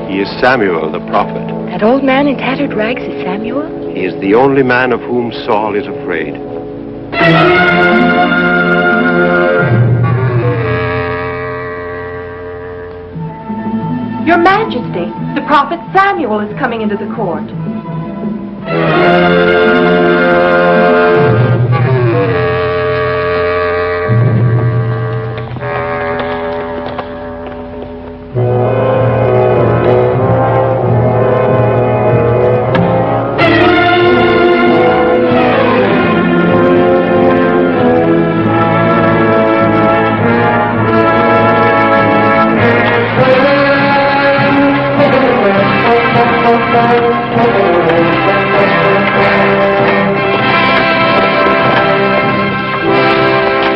He is Samuel the prophet. That old man in tattered rags is Samuel? He is the only man of whom Saul is afraid. Your Majesty, the prophet Samuel is coming into the court.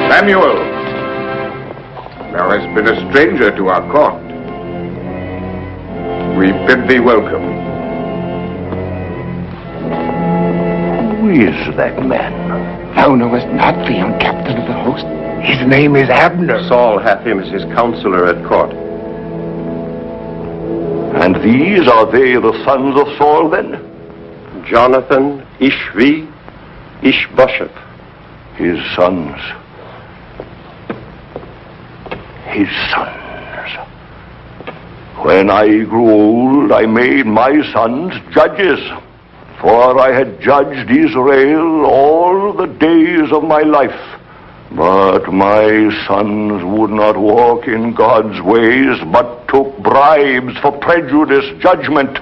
Samuel, thou hast been a stranger to our court. We bid thee welcome. Who is that man? Thou knowest not the young captain of the host. His name is Abner. Saul hath him as his counselor at court. And these are they the sons of Saul, then? Jonathan, Ishvi, Ishbosheth. His sons. His sons. When I grew old, I made my sons judges, for I had judged Israel all the days of my life. But my sons would not walk in God's ways, but took bribes for prejudiced judgment.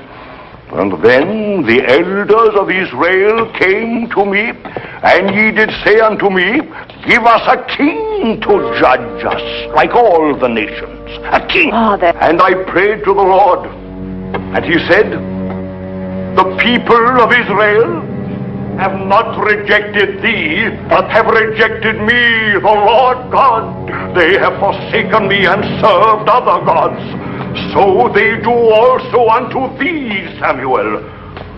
And then the elders of Israel came to me, and ye did say unto me, Give us a king to judge us, like all the nations. A king. And I prayed to the Lord, and he said, The people of Israel have not rejected thee, but have rejected me, the Lord God. They have forsaken me and served other gods. So they do also unto thee, Samuel.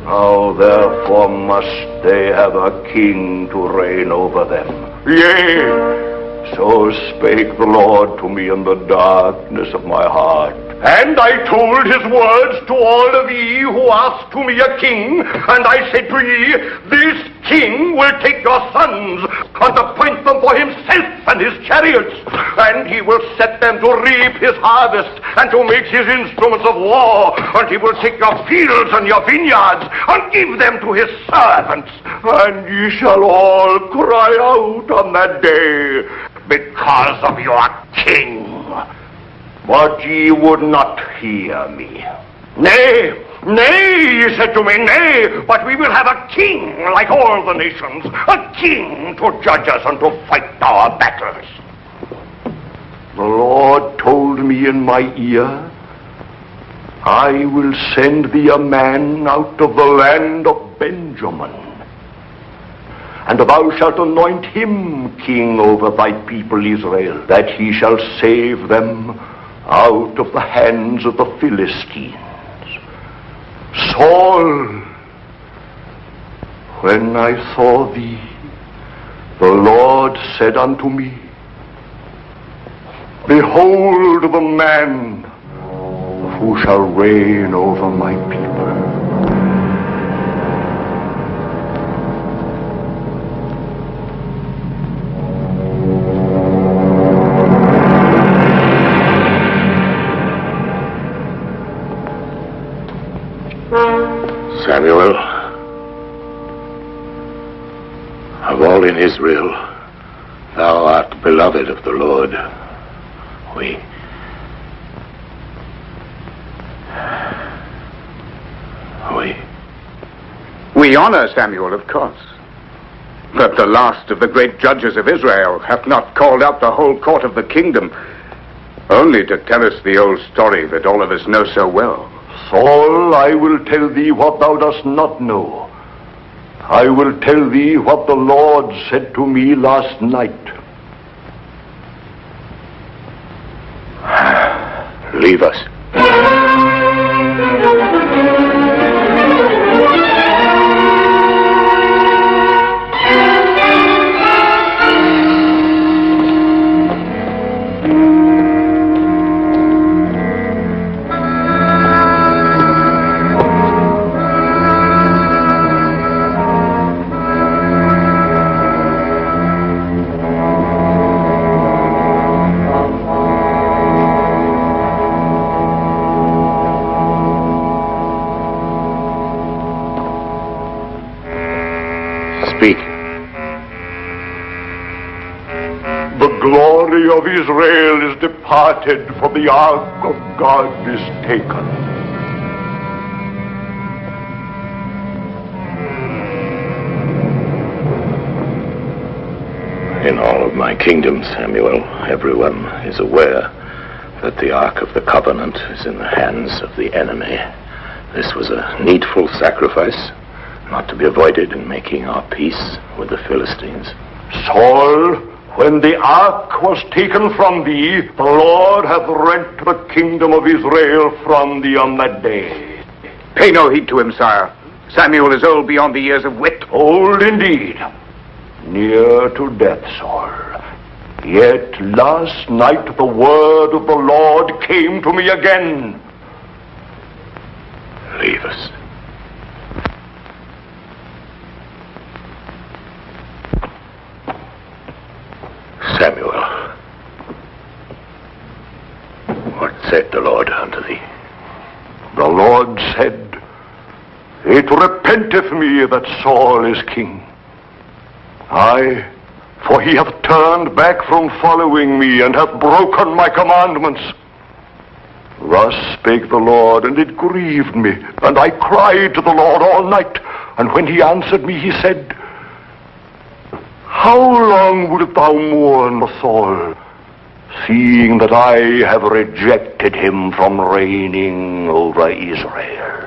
Now therefore must they have a king to reign over them. Yea, so spake the Lord to me in the darkness of my heart. And I told his words to all of ye who asked to me a king, and I said to ye, This king will take your sons, and appoint them for himself and his chariots, and he will set them to reap his harvest, and to make his instruments of war, and he will take your fields and your vineyards, and give them to his servants. And ye shall all cry out on that day, because of your king. But ye would not hear me. Nay, ye said to me, Nay, but we will have a king like all the nations, a king to judge us and to fight our battles. The Lord told me in my ear, I will send thee a man out of the land of Benjamin, and thou shalt anoint him king over thy people Israel, that he shall save them out of the hands of the Philistines. Saul, when I saw thee, the Lord said unto me, Behold the man who shall reign over my people. Samuel, of all in Israel, thou art beloved of the Lord. We honor Samuel, of course. But the last of the great judges of Israel hath not called out the whole court of the kingdom, only to tell us the old story that all of us know so well. Saul, I will tell thee what thou dost not know. I will tell thee what the Lord said to me last night. Leave us. of Israel is departed, for the ark of God is taken. In all of my kingdom, Samuel, everyone is aware that the Ark of the Covenant is in the hands of the enemy. This was a needful sacrifice, not to be avoided in making our peace with the Philistines. Saul, when the ark was taken from thee, the Lord hath rent the kingdom of Israel from thee on that day. Pay no heed to him, sire. Samuel is old beyond the years of wit. Old indeed. Near to death, Saul. Yet last night the word of the Lord came to me again. Leave us. Samuel, what said the Lord unto thee? The Lord said, It repenteth me that Saul is king. Aye, for he hath turned back from following me, and hath broken my commandments. Thus spake the Lord, and it grieved me, and I cried to the Lord all night. And when he answered me, he said, How long wilt thou mourn for Saul, seeing that I have rejected him from reigning over Israel?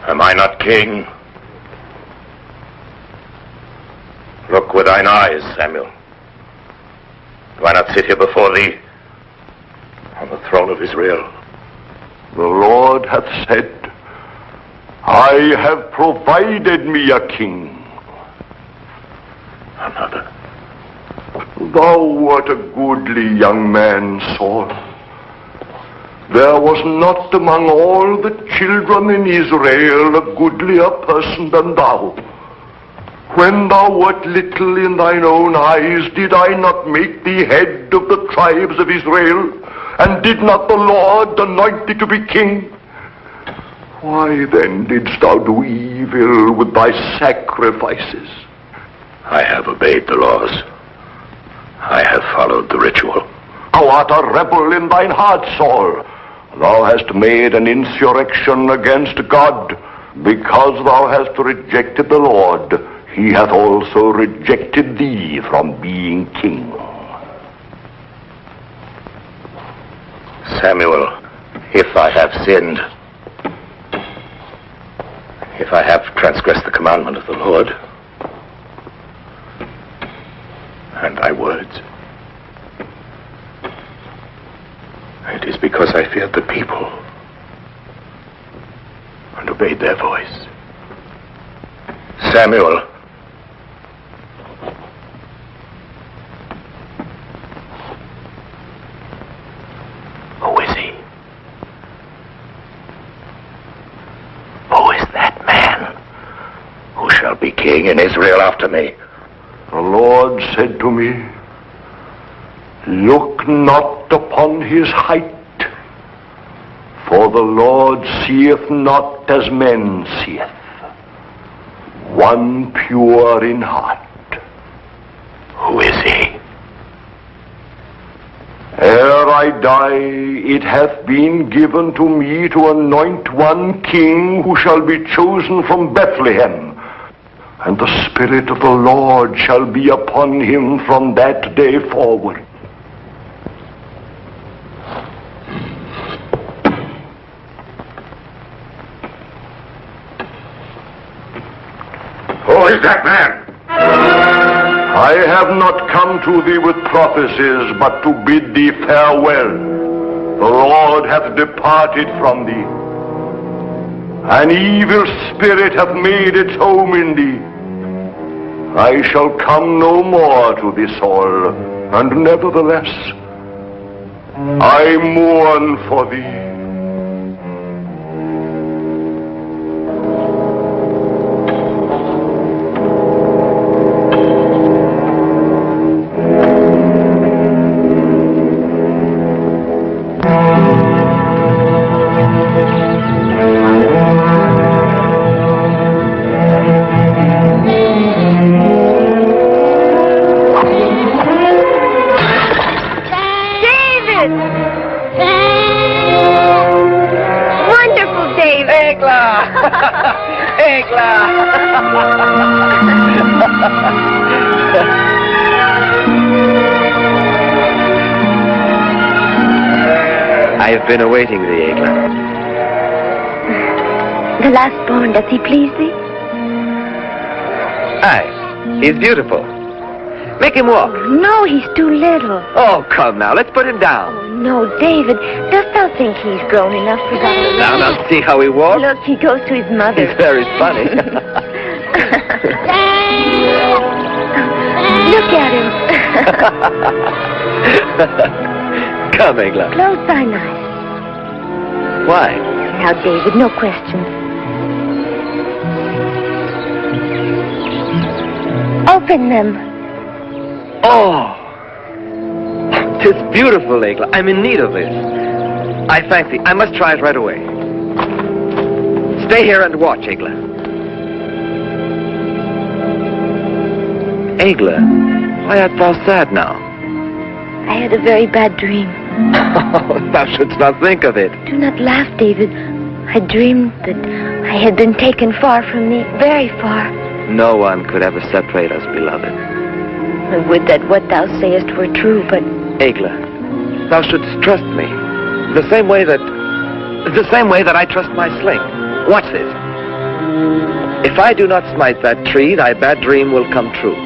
Am I not king? Look with thine eyes, Samuel. Do I not sit here before thee on the throne of Israel? The Lord hath said, I have provided me a king. Another. Thou wert a goodly young man, Saul. There was not among all the children in Israel a goodlier person than thou. When thou wert little in thine own eyes, did I not make thee head of the tribes of Israel? And did not the Lord anoint thee to be king? Why then didst thou do evil with thy sacrifices? I have obeyed the laws. I have followed the ritual. Thou art a rebel in thine heart, Saul. Thou hast made an insurrection against God. Because thou hast rejected the Lord, he hath also rejected thee from being king. Samuel, if I have sinned, if I have transgressed the commandment of the Lord, and thy words, it is because I feared the people and obeyed their voice. Samuel, who is he? Who is that man who shall be king in Israel after me? The Lord said to me, Look not upon his height, for the Lord seeth not as men seeth. One pure in heart. Who is he? Ere I die, it hath been given to me to anoint one king who shall be chosen from Bethlehem. And the Spirit of the Lord shall be upon him from that day forward. Who is that man? I have not come to thee with prophecies, but to bid thee farewell. The Lord hath departed from thee. An evil spirit hath made its home in thee. I shall come no more to thee, Saul, and nevertheless, I mourn for thee. I've been awaiting thee, Egla. The last born, does he please thee? Aye, he's beautiful. Make him walk. No, he's too little. Oh, come now, let's put him down. Oh, no, David, dost thou think he's grown enough for that? Now, see how he walks? Look, he goes to his mother. He's very funny. Look at him. Come, Egla. Close thine eyes. Why? Now, David, no questions. Open them. Oh! 'Tis beautiful, Egla. I'm in need of this. I thank thee. I must try it right away. Stay here and watch, Egla. Egla, why art thou sad now? I had a very bad dream. Oh, thou shouldst not think of it. Do not laugh, David. I dreamed that I had been taken far from thee, very far. No one could ever separate us, beloved. I would that what thou sayest were true, but... Egla, thou shouldst trust me. The same way that I trust my sling. Watch this. If I do not smite that tree, thy bad dream will come true.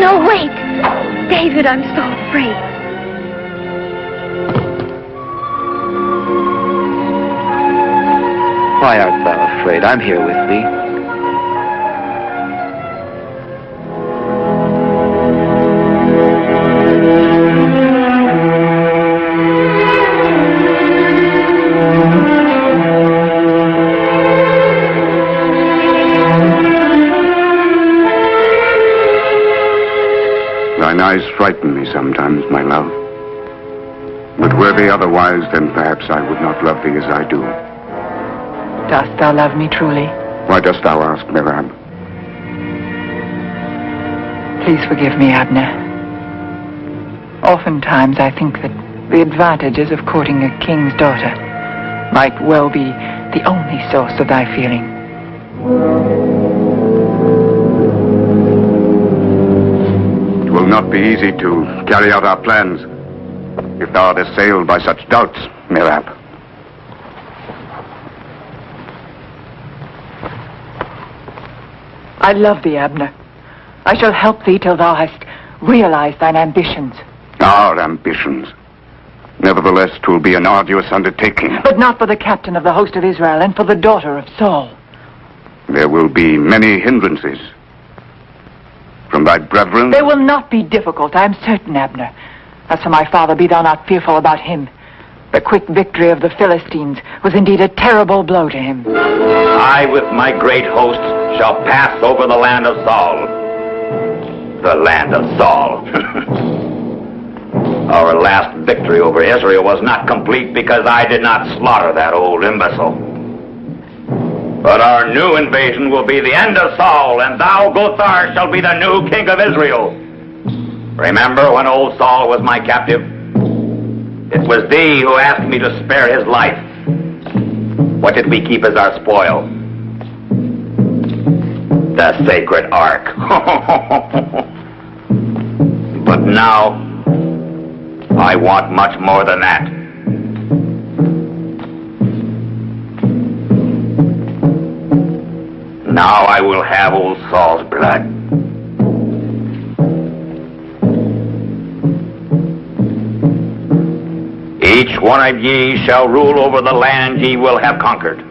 No, wait! David, I'm so afraid. Why art thou afraid? I'm here with thee. Thine eyes frighten me sometimes, my love. But were they otherwise, then perhaps I would not love thee as I do. Dost thou love me truly? Why dost thou ask, Mirab? Please forgive me, Abner. Oftentimes I think that the advantages of courting a king's daughter might well be the only source of thy feeling. It will not be easy to carry out our plans if thou art assailed by such doubts, Mirab. I love thee, Abner. I shall help thee till thou hast realized thine ambitions. Our ambitions. Nevertheless, 'twill be an arduous undertaking. But not for the captain of the host of Israel and for the daughter of Saul. There will be many hindrances. From thy brethren... They will not be difficult, I am certain, Abner. As for my father, be thou not fearful about him. The quick victory of the Philistines was indeed a terrible blow to him. I, with my great host, shall pass over the land of Saul. The land of Saul. Our last victory over Israel was not complete because I did not slaughter that old imbecile. But our new invasion will be the end of Saul, and thou, Gothar, shall be the new king of Israel. Remember when old Saul was my captive? It was thee who asked me to spare his life. What did we keep as our spoil? The sacred ark. But now, I want much more than that. Now I will have old Saul's blood. Each one of ye shall rule over the land ye will have conquered.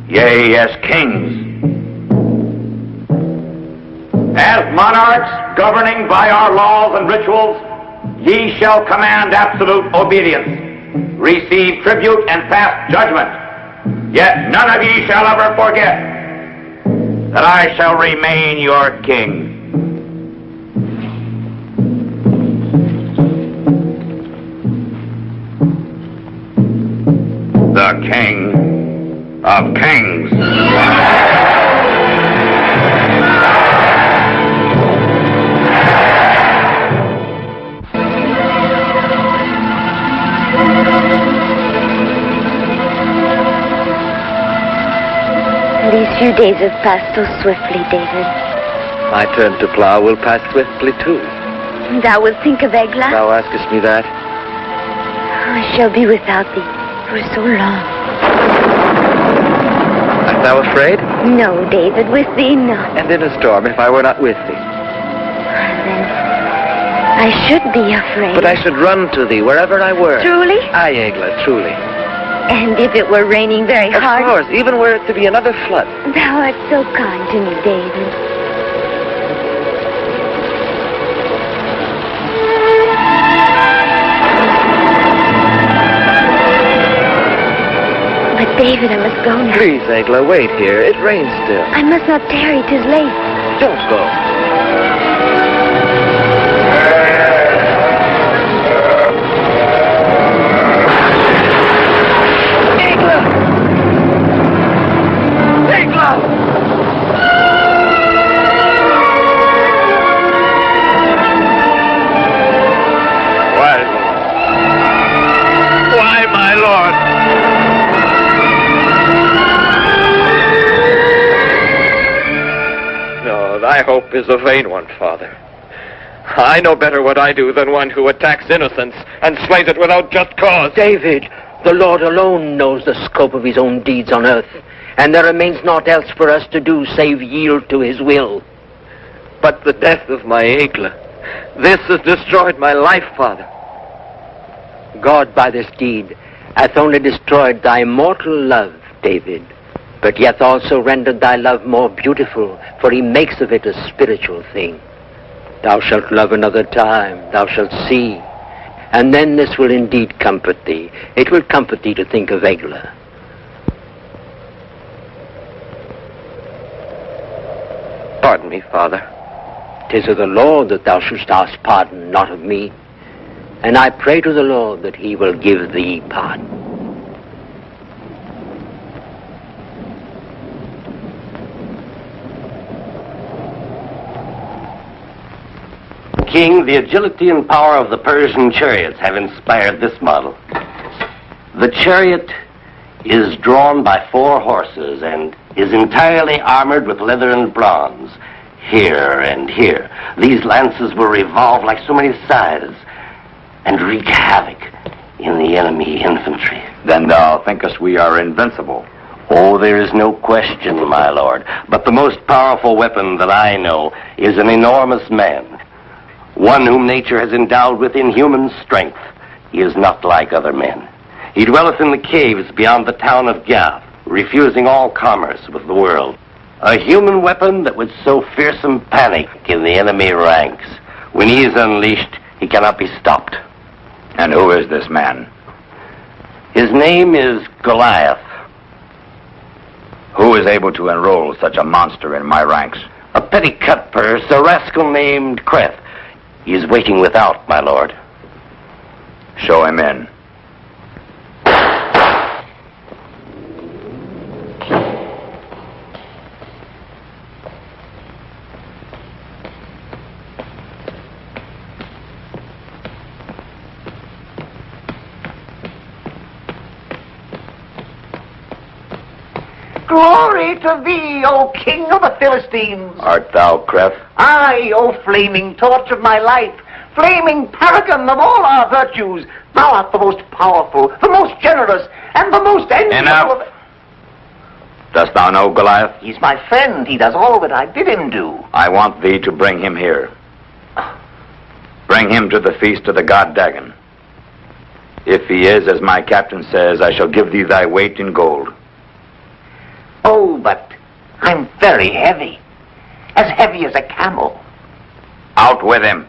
Yea, as kings. As monarchs governing by our laws and rituals, ye shall command absolute obedience, receive tribute and pass judgment. Yet none of ye shall ever forget that I shall remain your king. The King of Kings. These few days have passed so swiftly, David. My turn to plow will pass swiftly, too. Thou wilt think of Egla? Thou askest me that. I shall be without thee for so long. Art thou afraid? No, David, with thee not. And in a storm, if I were not with thee? Then I should be afraid. But I should run to thee wherever I were. Truly? Aye, Egla, truly. And if it were raining very hard? Of course, even were it to be another flood. Thou art so kind to me, David. But David, I must go now. Please, Egla, wait here. It rains still. I must not tarry. 'Tis late. Don't go. Egla! Egla! Why, my lord? No, thy hope is a vain one, Father. I know better what I do than one who attacks innocence and slays it without just cause. David, the Lord alone knows the scope of his own deeds on earth, and there remains naught else for us to do save yield to his will. But the death of my Egla, this has destroyed my life, Father. God by this deed hath only destroyed thy mortal love, David, but yet also rendered thy love more beautiful, for he makes of it a spiritual thing. Thou shalt love another time, thou shalt see, and then this will indeed comfort thee. It will comfort thee to think of Egla. Pardon me, Father. 'Tis of the Lord that thou shouldst ask pardon, not of me. And I pray to the Lord that he will give thee pardon. King, the agility and power of the Persian chariots have inspired this model. The chariot is drawn by 4 horses and is entirely armored with leather and bronze. Here and here, these lances will revolve like so many scythes and wreak havoc in the enemy infantry. Then thou thinkest we are invincible? Oh, there is no question, my lord. But the most powerful weapon that I know is an enormous man, one whom nature has endowed with inhuman strength. He is not like other men. He dwelleth in the caves beyond the town of Goliath, refusing all commerce with the world. A human weapon that would sow fearsome panic in the enemy ranks. When he is unleashed, he cannot be stopped. And who is this man? His name is Goliath. Who is able to enroll such a monster in my ranks? A petty cutpurse, a rascal named Creth. He is waiting without, my lord. Show him in. Glory to thee, O King of the Philistines! Art thou Creth? Aye, O flaming torch of my life, flaming paragon of all our virtues, thou art the most powerful, the most generous, and the most enviable Enough. of... Dost thou know Goliath? He's my friend. He does all that I bid him do. I want thee to bring him here. Bring him to the feast of the god Dagon. If he is, as my captain says, I shall give thee thy weight in gold. Oh, but I'm very heavy. As heavy as a camel. Out with him.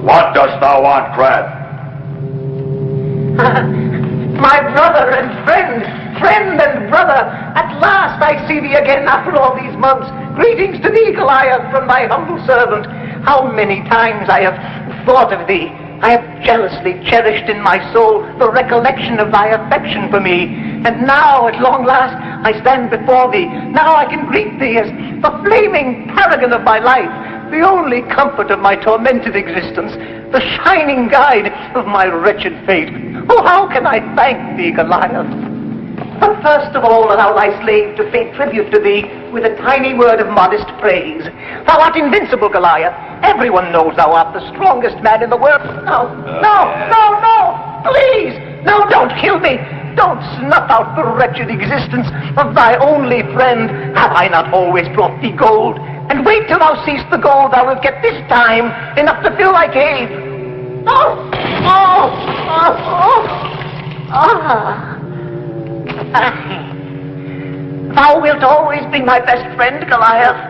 What dost thou want, Crab? My brother and friend and brother, at last I see thee again after all these months. Greetings to thee, Goliath, from thy humble servant. How many times I have thought of thee. I have jealously cherished in my soul the recollection of thy affection for me. And now, at long last, I stand before thee. Now I can greet thee as the flaming paragon of my life, the only comfort of my tormented existence, the shining guide of my wretched fate. Oh, how can I thank thee, Goliath? But first of all, allow thy slave to pay tribute to thee with a tiny word of modest praise. Thou art invincible, Goliath. Everyone knows thou art the strongest man in the world. No, please, no, don't kill me. Don't snuff out the wretched existence of thy only friend. Have I not always brought thee gold? And wait till thou seest the gold thou wilt get this time, enough to fill thy cave. Thou wilt always be my best friend, Goliath.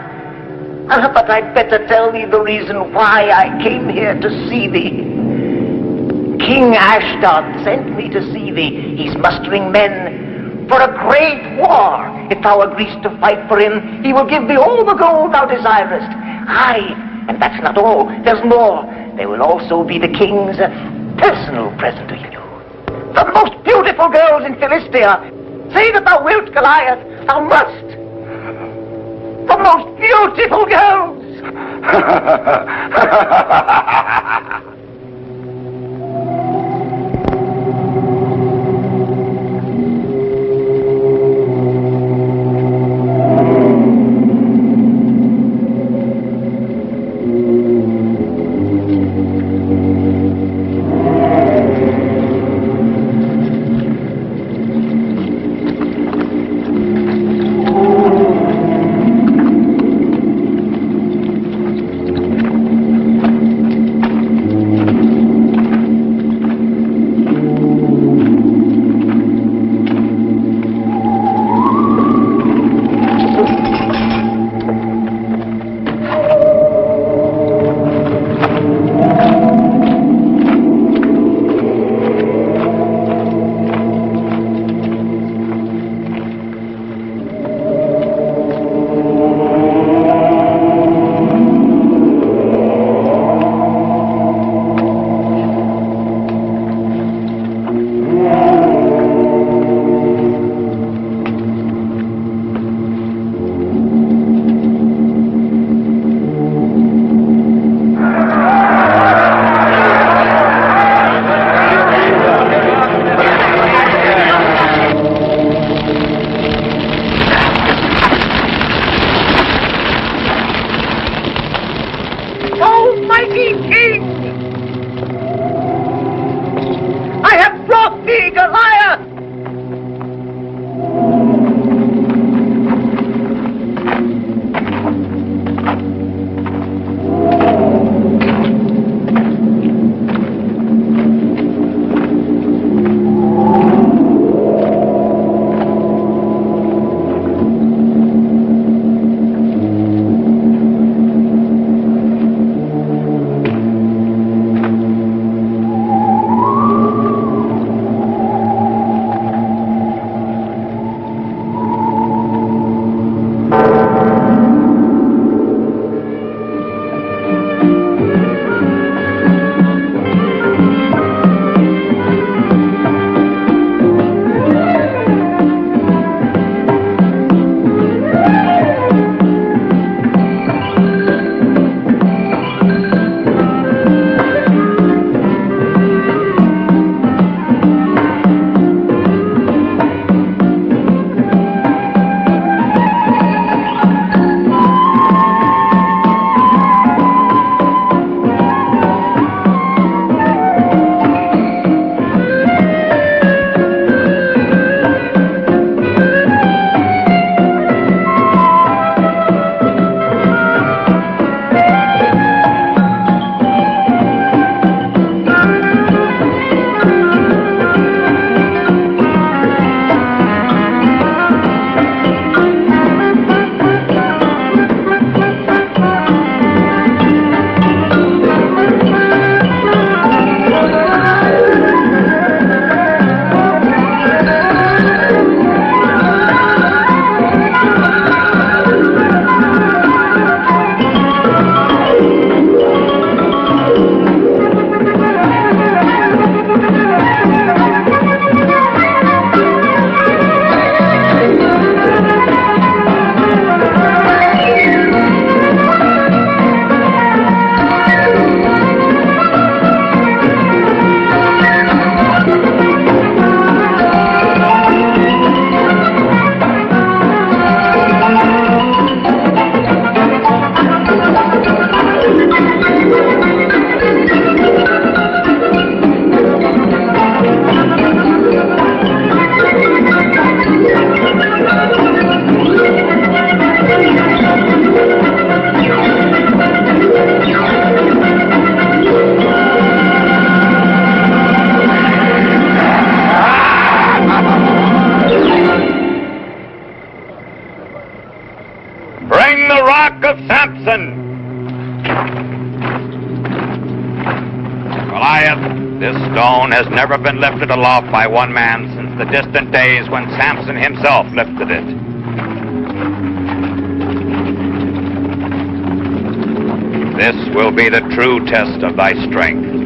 But I'd better tell thee the reason why I came here to see thee. King Ashdod sent me to see thee. He's mustering men for a great war. If thou agreest to fight for him, he will give thee all the gold thou desirest. Aye, and that's not all. There's more. There will also be the king's personal present to you. The most beautiful girls in Philistia. Say that thou wilt, Goliath. Thou must. The most beautiful girls. ark of Samson. Goliath, this stone has never been lifted aloft by one man since the distant days when Samson himself lifted it. This will be the true test of thy strength.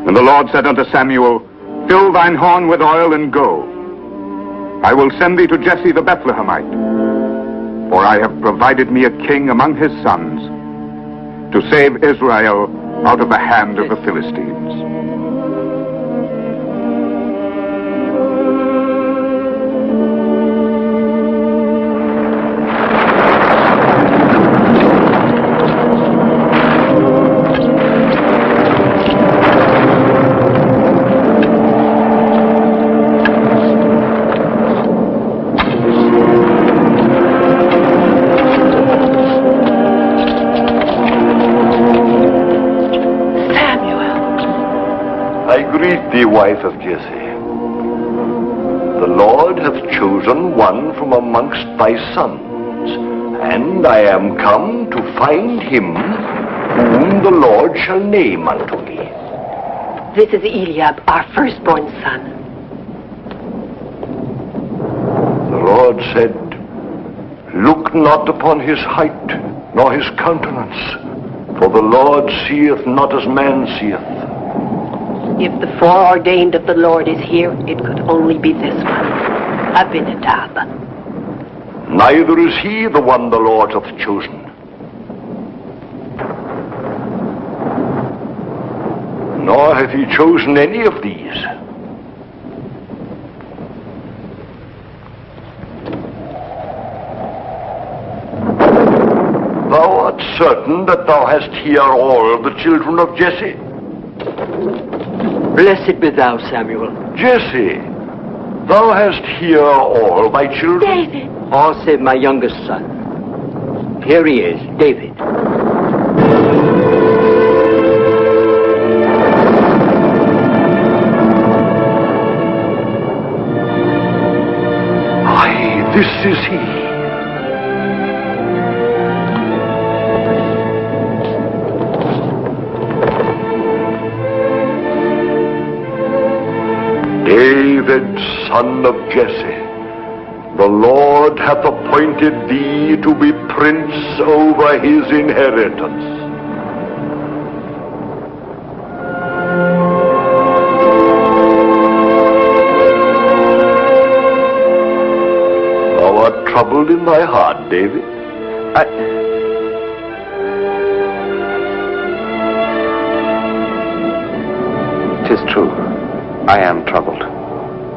And the Lord said unto Samuel, Fill thine horn with oil, and go. I will send thee to Jesse the Bethlehemite, for I have provided me a king among his sons, to save Israel out of the hand of the Philistines. The wife of Jesse. The Lord hath chosen one from amongst thy sons, and I am come to find him whom the Lord shall name unto me. This is Eliab, our firstborn son. The Lord said, Look not upon his height, nor his countenance, for the Lord seeth not as man seeth. If the foreordained of the Lord is here, it could only be this one, Abinadab. Neither is he the one the Lord hath chosen. Nor hath he chosen any of these. Thou art certain that thou hast here all the children of Jesse? Blessed be thou, Samuel. Jesse, thou hast here all thy children? David. All save my youngest son. Here he is, David. Aye, this is he. David, son of Jesse, the Lord hath appointed thee to be prince over his inheritance. Thou art troubled in thy heart, David. 'Tis true. I am troubled.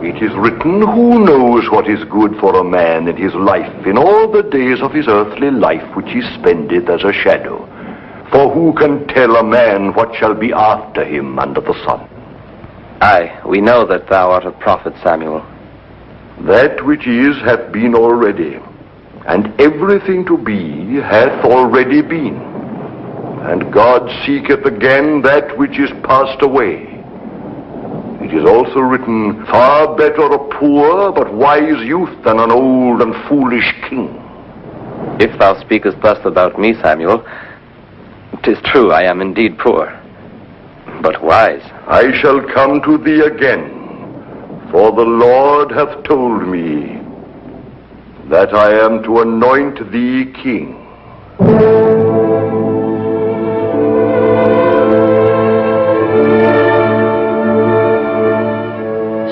It is written, Who knows what is good for a man in his life, in all the days of his earthly life which he spendeth as a shadow? For who can tell a man what shall be after him under the sun? Aye, we know that thou art a prophet, Samuel. That which is hath been already, and everything to be hath already been. And God seeketh again that which is passed away. It is also written, Far better a poor but wise youth than an old and foolish king. If thou speakest thus about me, Samuel, 'Tis true, I am indeed poor, but wise. I shall come to thee again, for the Lord hath told me that I am to anoint thee king.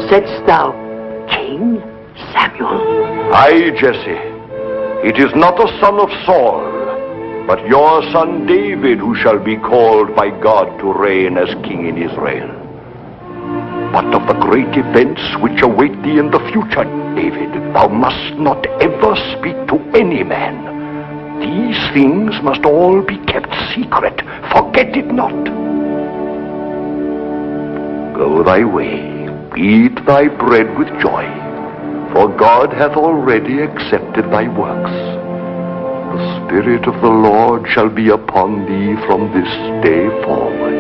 Saidst thou, King Samuel? Aye, Jesse. It is not the son of Saul, but your son David who shall be called by God to reign as king in Israel. But of the great events which await thee in the future, David, thou must not ever speak to any man. These things must all be kept secret. Forget it not. Go thy way, eat thy bread with joy, for God hath already accepted thy works. The Spirit of the Lord shall be upon thee from this day forward.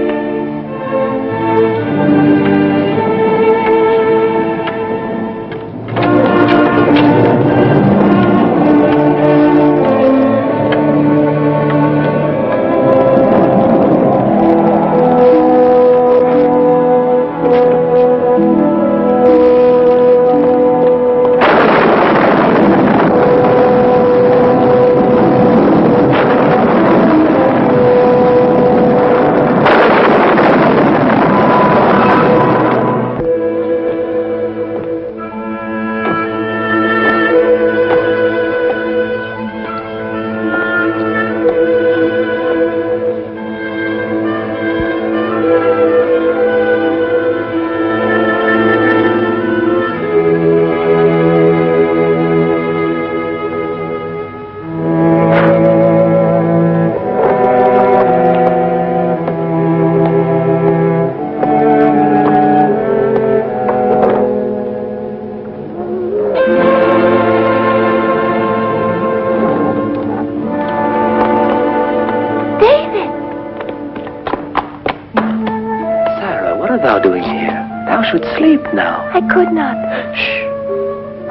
I could not. Shh.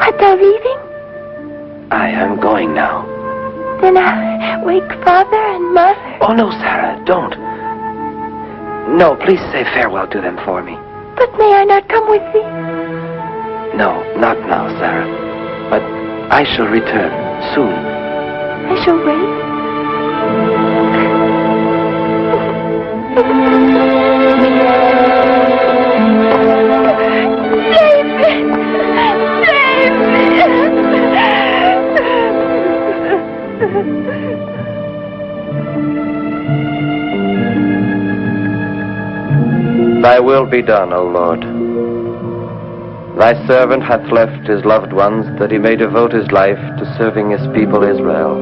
Art thou leaving? I am going now. Then I wake father and mother. Oh, no, Sarah, don't. No, please say farewell to them for me. But may I not come with thee? No, not now, Sarah. But I shall return soon. I shall wait. Thy will be done, O Lord. Thy servant hath left his loved ones that he may devote his life to serving his people Israel.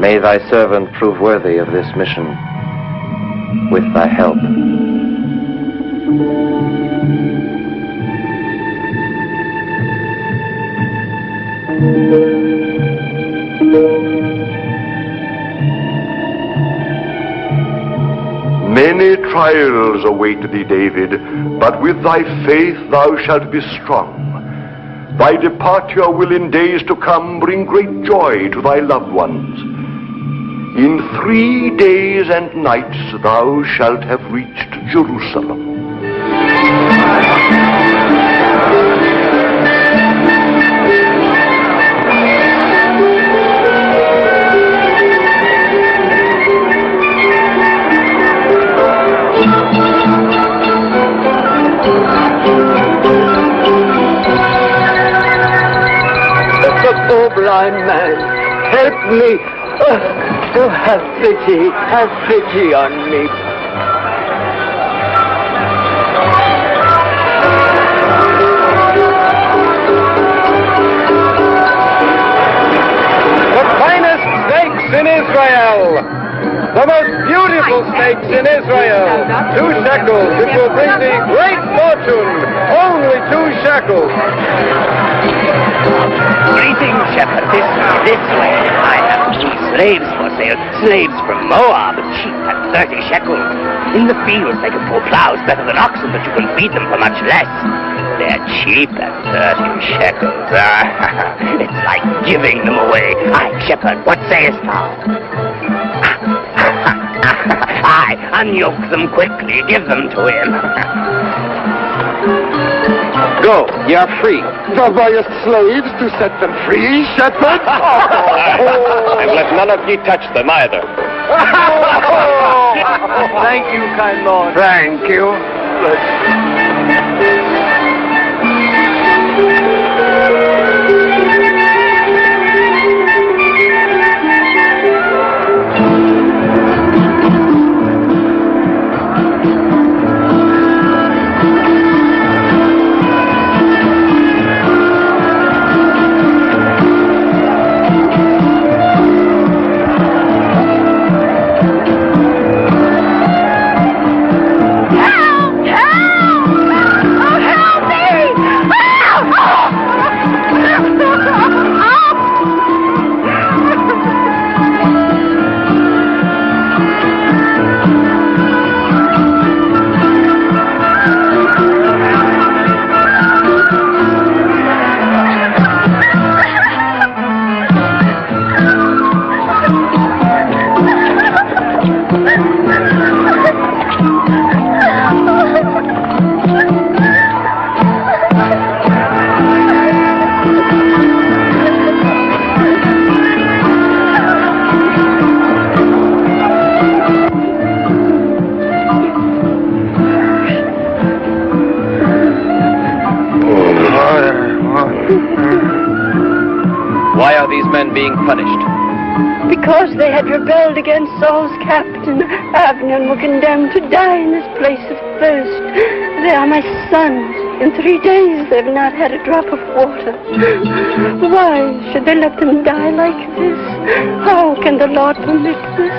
May thy servant prove worthy of this mission with thy help. Many trials await thee, David, but with thy faith thou shalt be strong. Thy departure will in days to come bring great joy to thy loved ones. In 3 days and nights thou shalt have reached Jerusalem. Oh, blind man, help me. Oh, have pity on me. The finest snakes in Israel. The most beautiful snakes in Israel. 2 shekels. It will bring thee great fortune. Only 2 shekels. Greetings, shepherd. This way. I have 2 slaves for sale. Slaves from Moab, cheap at 30 shekels. In the fields, they can pull plows better than oxen, but you can feed them for much less. They're cheap at 30 shekels. It's like giving them away. Aye, shepherd, what sayest thou? Unyoke them quickly. Give them to him. Go, ye are free. Thou buyest slaves to set them free, shepherd? And let none of ye touch them either. Thank you, kind Lord. Thank you. Why are these men being punished? Because they had rebelled against Saul's captain, Abner, and were condemned to die in this place of thirst. They are my sons. In 3 days they've not had a drop of water. Why should they let them die like this? How can the Lord permit this?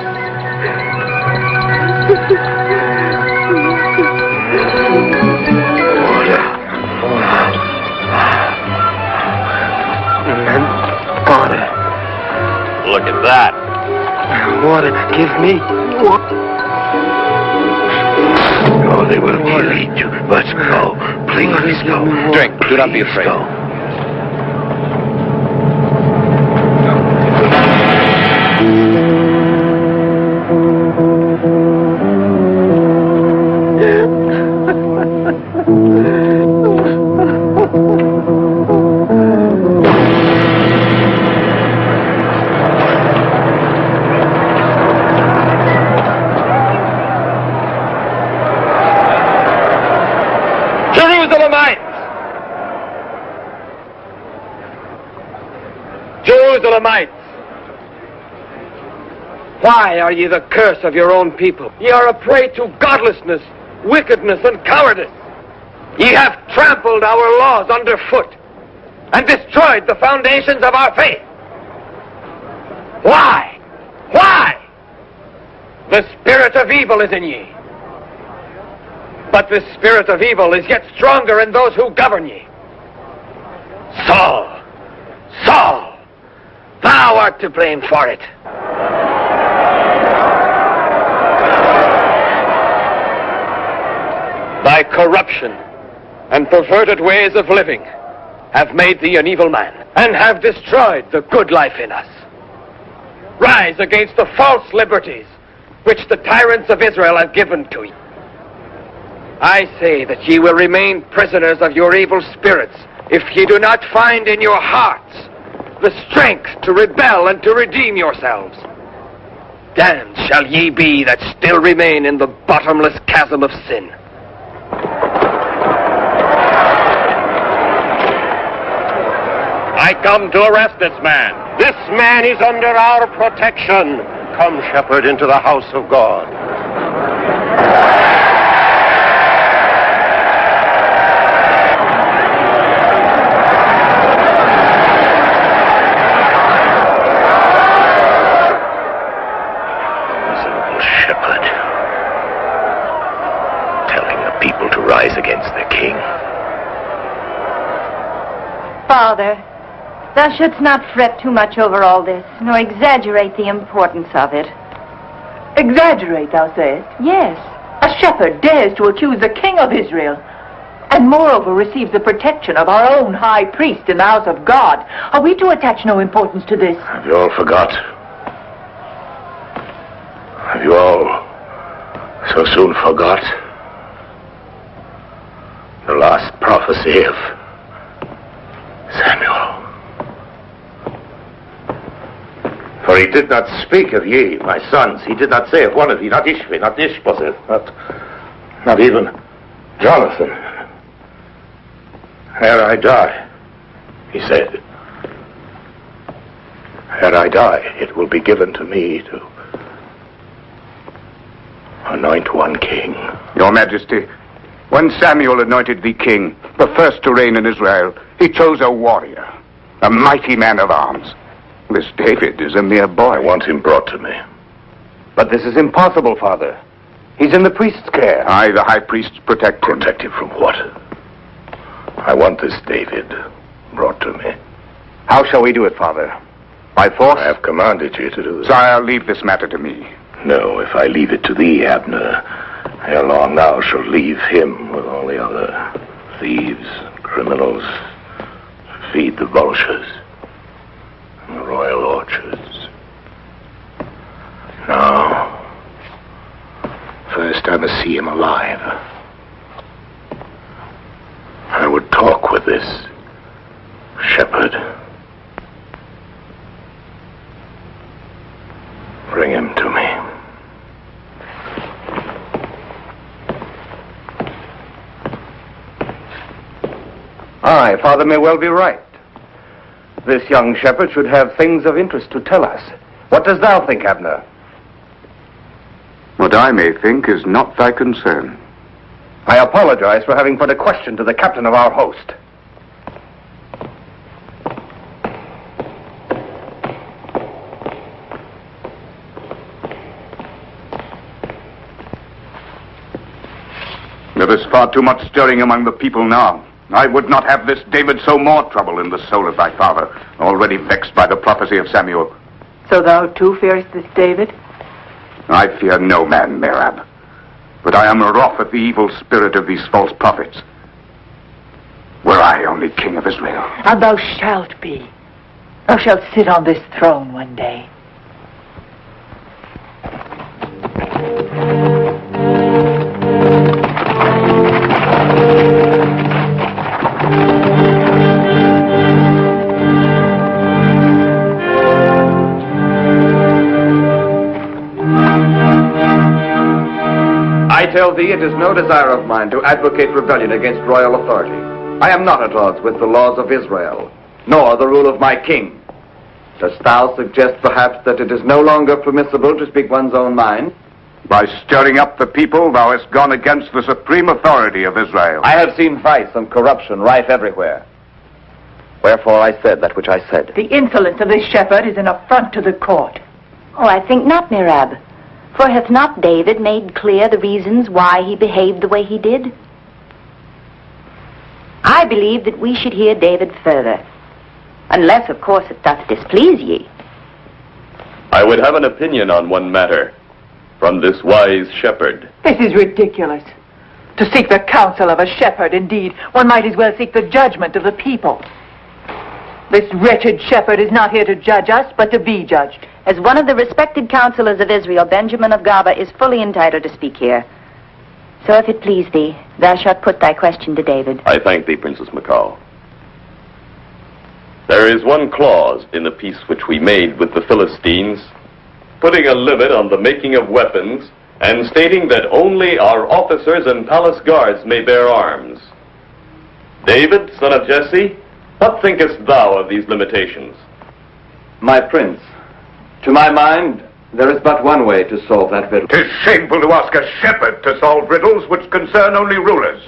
Look at that. Water, give me. Oh, they will kill each. Let's go. Please go. Drink. Do not be afraid. Go. Jerusalemites! Why are ye the curse of your own people? Ye are a prey to godlessness, wickedness, and cowardice. Ye have trampled our laws underfoot and destroyed the foundations of our faith. Why? Why? The spirit of evil is in ye. But the spirit of evil is yet stronger in those who govern ye. Saul! Saul! Thou art to blame for it. Thy corruption and perverted ways of living have made thee an evil man and have destroyed the good life in us. Rise against the false liberties which the tyrants of Israel have given to you. I say that ye will remain prisoners of your evil spirits if ye do not find in your hearts the strength to rebel and to redeem yourselves. Damned shall ye be that still remain in the bottomless chasm of sin. I come to arrest this man. This man is under our protection. Come, shepherd, into the house of God. Against the king. Father, thou shouldst not fret too much over all this, nor exaggerate the importance of it. Exaggerate, thou sayest? Yes. A shepherd dares to accuse the king of Israel, and moreover receives the protection of our own high priest in the house of God. Are we to attach no importance to this? Have you all forgot? Have you all So soon forgot the last prophecy of Samuel. For he did not speak of ye, my sons. He did not say of one of ye, not Ishvi, not Ishbosheth, not even Jonathan. Ere I die, he said, ere I die, it will be given to me to anoint one king. Your Majesty, when Samuel anointed thee king, the first to reign in Israel, he chose a warrior, a mighty man of arms. This David is a mere boy. I want him brought to me. But this is impossible, Father. He's in the priest's care. I, the high priest, protect him. Protect him from what? I want this David brought to me. How shall we do it, Father? By force? I have commanded you to do this. Sire, leave this matter to me. No, if I leave it to thee, Abner, ere long thou shalt leave him with all the other thieves, criminals, to feed the vultures in the royal orchards. Now, first I must see him alive. I would talk with this shepherd. Bring him to me. Aye, Father may well be right. This young shepherd should have things of interest to tell us. What dost thou think, Abner? What I may think is not thy concern. I apologize for having put a question to the captain of our host. There is far too much stirring among the people now. I would not have this David sow more trouble in the soul of thy father, already vexed by the prophecy of Samuel. So thou too fearest this David? I fear no man, Merab. But I am wroth at the evil spirit of these false prophets. Were I only king of Israel. And thou shalt be. Thou shalt sit on this throne one day. I tell thee, it is no desire of mine to advocate rebellion against royal authority. I am not at odds with the laws of Israel, nor the rule of my king. Dost thou suggest, perhaps, that it is no longer permissible to speak one's own mind? By stirring up the people, thou hast gone against the supreme authority of Israel. I have seen vice and corruption rife everywhere. Wherefore I said that which I said. The insolence of this shepherd is an affront to the court. Oh, I think not, Merab. For hath not David made clear the reasons why he behaved the way he did? I believe that we should hear David further. Unless, of course, it doth displease ye. I would have an opinion on one matter from this wise shepherd. This is ridiculous. To seek the counsel of a shepherd, indeed, one might as well seek the judgment of the people. This wretched shepherd is not here to judge us, but to be judged. As one of the respected counselors of Israel, Benjamin of Gaba is fully entitled to speak here. So if it please thee, thou shalt put thy question to David. I thank thee, Princess Macau. There is one clause in the peace which we made with the Philistines, putting a limit on the making of weapons and stating that only our officers and palace guards may bear arms. David, son of Jesse, what thinkest thou of these limitations? My prince, to my mind, there is but one way to solve that riddle. 'Tis shameful to ask a shepherd to solve riddles which concern only rulers.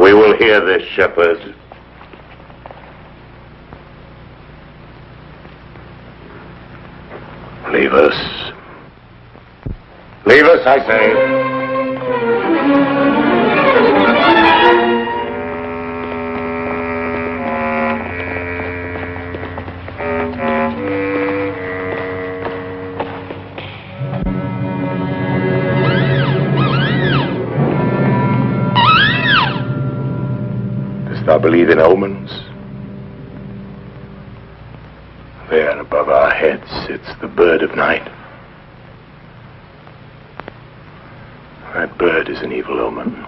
We will hear this shepherd. Leave us. Leave us, I say. Dost thou believe in omens? There above our heads sits the bird of night. That bird is an evil omen.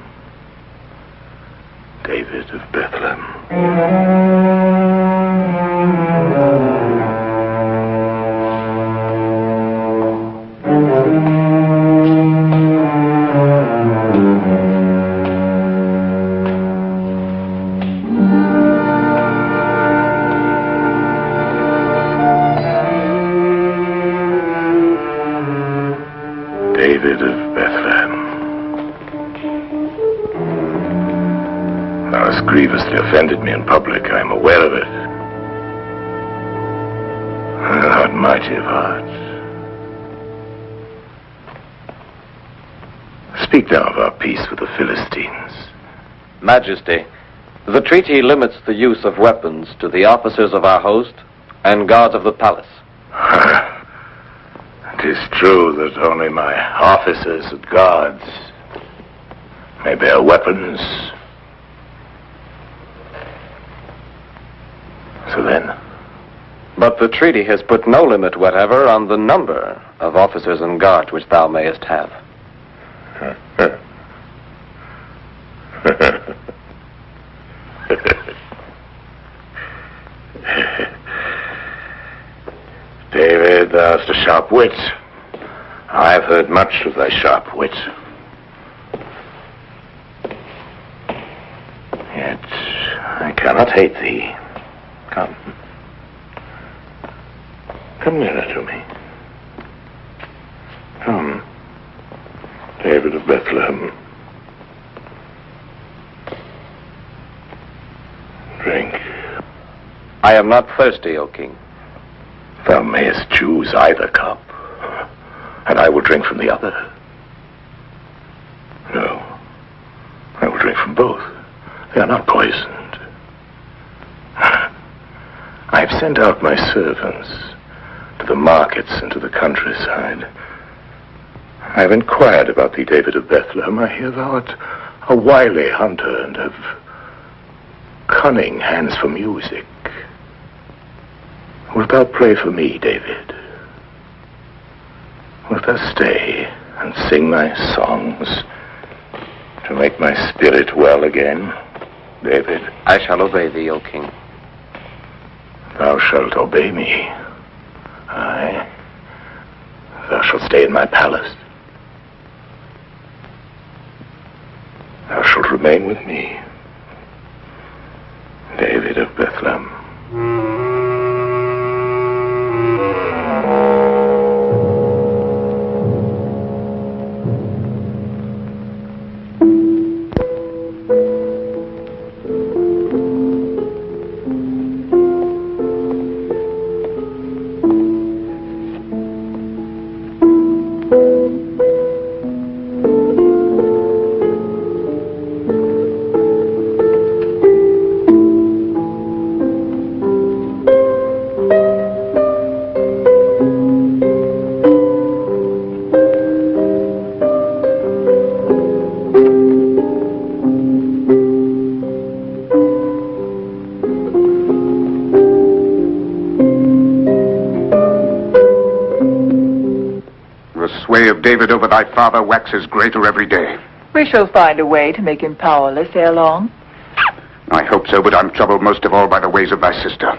David of Bethlehem. David of Bethlehem. Thou hast grievously offended me in public. I am aware of it. Thou art mighty of heart. Speak now of our peace with the Philistines. Majesty, the treaty limits the use of weapons to the officers of our host and guards of the palace. It is true that only my officers and guards may bear weapons. So then? But the treaty has put no limit whatever on the number of officers and guards which thou mayest have. David, thou hast a sharp wit. I've heard much of thy sharp wit. Yet I cannot hate thee. Come. Come nearer to me. Come, David of Bethlehem. Drink. I am not thirsty, O king. Thou mayest choose either cup, and I will drink from the other. No, I will drink from both. They are not poisoned. I have sent out my servants to the markets and to the countryside. I have inquired about thee, David of Bethlehem. I hear thou art a wily hunter and have cunning hands for music. Wilt thou play for me, David? Wilt thou stay and sing thy songs to make my spirit well again, David? I shall obey thee, O king. Thou shalt obey me. Aye. Thou shalt stay in my palace. Thou shalt remain with me, David of Bethlehem. David over thy father waxes greater every day. We shall find a way to make him powerless ere long. I hope so, but I'm troubled most of all by the ways of thy sister.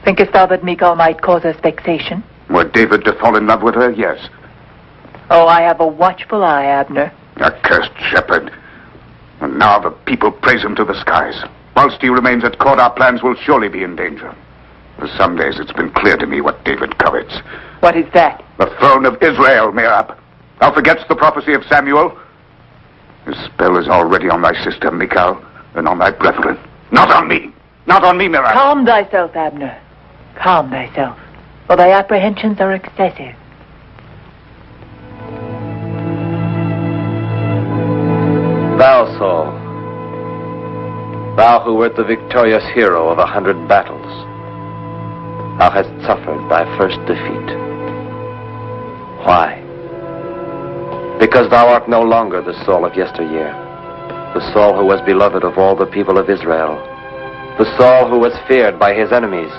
Thinkest thou that Michal might cause us vexation? Were David to fall in love with her, yes. Oh, I have a watchful eye, Abner. A cursed shepherd. And now the people praise him to the skies. Whilst he remains at court, our plans will surely be in danger. For some days it's been clear to me what David covets. What is that? The throne of Israel, Merab. Thou forgetst the prophecy of Samuel? His spell is already on thy sister, Michal, and on thy brethren. Not on me! Not on me, Merab! Calm thyself, Abner. Calm thyself, for thy apprehensions are excessive. Thou, Saul, thou who wert the victorious hero of 100 battles, thou hast suffered thy first defeat. Why? Because thou art no longer the Saul of yesteryear, the Saul who was beloved of all the people of Israel, the Saul who was feared by his enemies,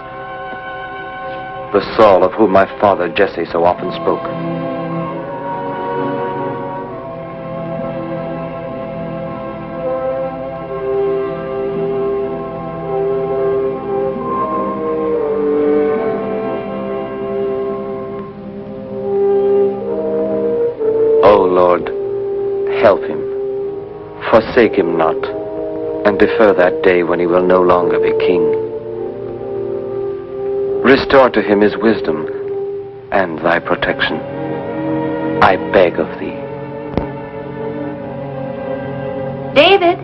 the Saul of whom my father Jesse so often spoke. Lord, help him. Forsake him not, and defer that day when he will no longer be king. Restore to him his wisdom and thy protection, I beg of thee. David!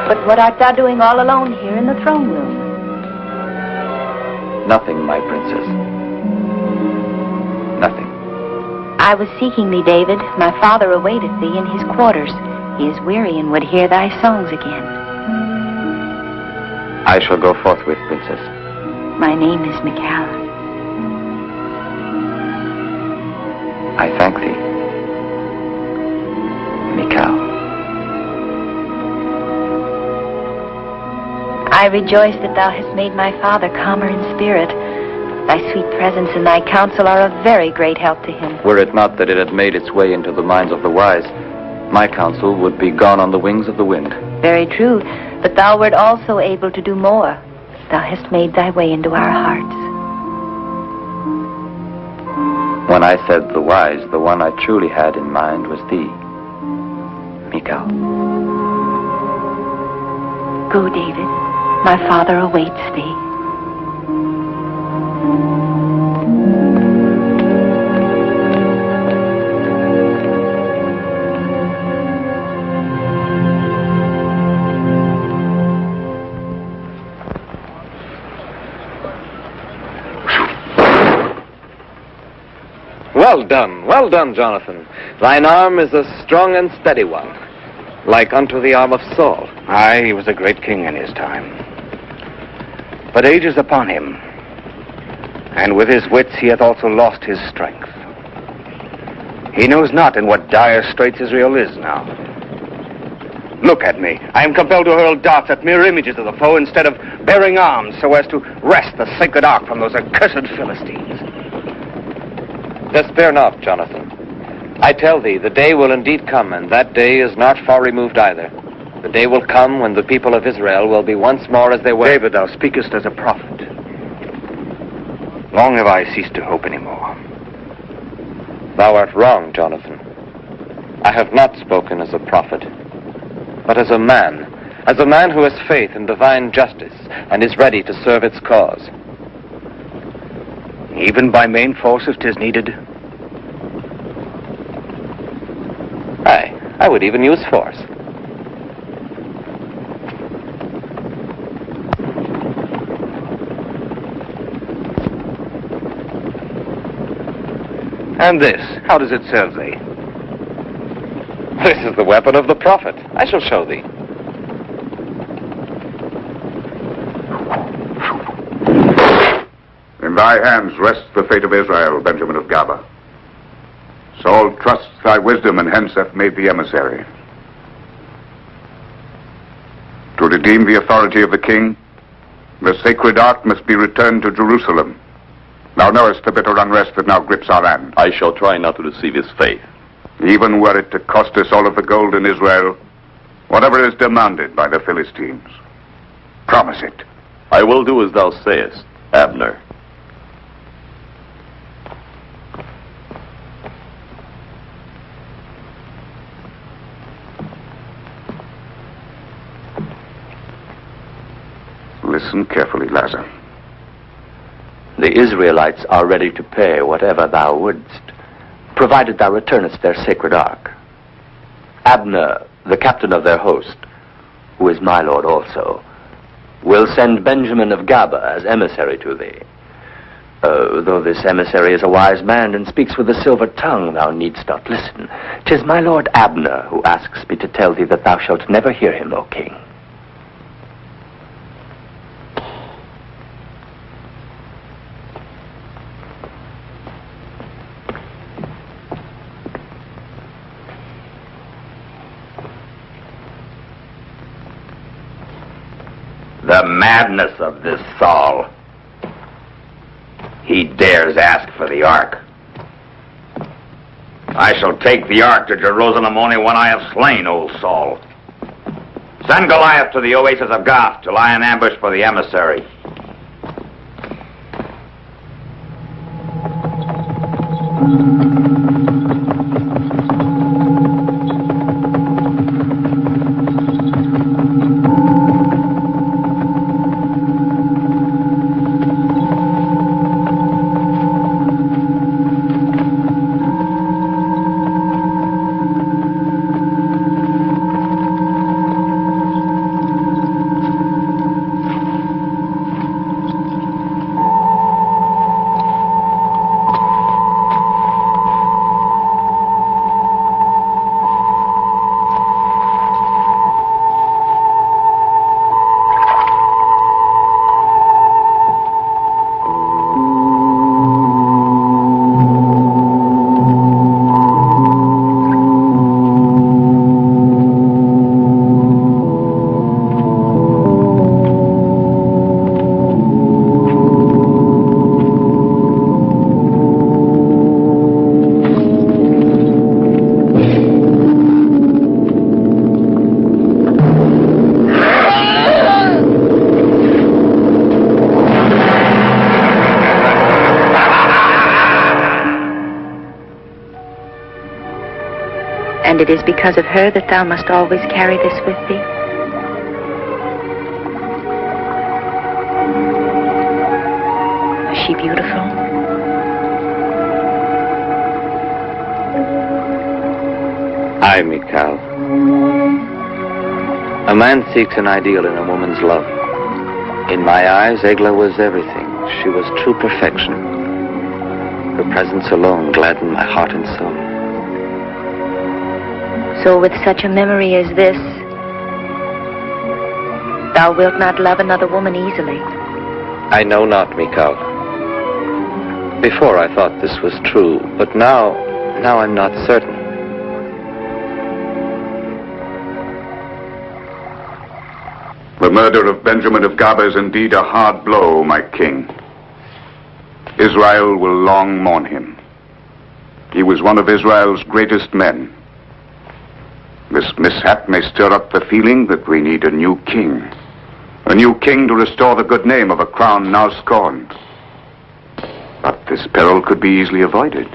But what art thou doing all alone here in the throne room? Nothing, my princess. Nothing. I was seeking thee, David. My father awaiteth thee in his quarters. He is weary and would hear thy songs again. I shall go forthwith, princess. My name is Michal. I thank thee, Michal. I rejoice that thou hast made my father calmer in spirit. Thy sweet presence and thy counsel are of very great help to him. Were it not that it had made its way into the minds of the wise, my counsel would be gone on the wings of the wind. Very true, but thou wert also able to do more. Thou hast made thy way into our hearts. When I said the wise, the one I truly had in mind was thee, Michal. Go, David. My father awaits thee. Well done, Jonathan. Thine arm is a strong and steady one, like unto the arm of Saul. Aye, he was a great king in his time. But age is upon him, and with his wits he hath also lost his strength. He knows not in what dire straits Israel is now. Look at me. I am compelled to hurl darts at mere images of the foe instead of bearing arms so as to wrest the sacred ark from those accursed Philistines. Despair not, Jonathan. I tell thee, the day will indeed come, and that day is not far removed either. The day will come when the people of Israel will be once more as they were. David, thou speakest as a prophet. Long have I ceased to hope any more. Thou art wrong, Jonathan. I have not spoken as a prophet, but as a man who has faith in divine justice and is ready to serve its cause. Even by main force if 'tis needed? Aye, I would even use force. And this, how does it serve thee? This is the weapon of the prophet. I shall show thee. In thy hands rests the fate of Israel, Benjamin of Gaba. Saul trusts thy wisdom, and hence hath made thee emissary. To redeem the authority of the king, the sacred ark must be returned to Jerusalem. Thou knowest the bitter unrest that now grips our land. I shall try not to deceive his faith. Even were it to cost us all of the gold in Israel, whatever is demanded by the Philistines. Promise it. I will do as thou sayest, Abner. Listen carefully, Lazar. The Israelites are ready to pay whatever thou wouldst, provided thou returnest their sacred ark. Abner, the captain of their host, who is my lord also, will send Benjamin of Gaba as emissary to thee. Though this emissary is a wise man and speaks with a silver tongue, thou needst not listen. 'Tis my lord Abner who asks me to tell thee that thou shalt never hear him, O king. The madness of this Saul. He dares ask for the ark. I shall take the ark to Jerusalem only when I have slain old Saul. Send Goliath to the oasis of Gath to lie in ambush for the emissary. And it is because of her that thou must always carry this with thee? Is she beautiful? Aye, Mikal. A man seeks an ideal in a woman's love. In my eyes, Egla was everything. She was true perfection. Her presence alone gladdened my heart and soul. So with such a memory as this, thou wilt not love another woman easily. I know not, Mikal. Before I thought this was true, but now I'm not certain. The murder of Benjamin of Gaba is indeed a hard blow, my king. Israel will long mourn him. He was one of Israel's greatest men. This mishap may stir up the feeling that we need a new king. A new king to restore the good name of a crown now scorned. But this peril could be easily avoided.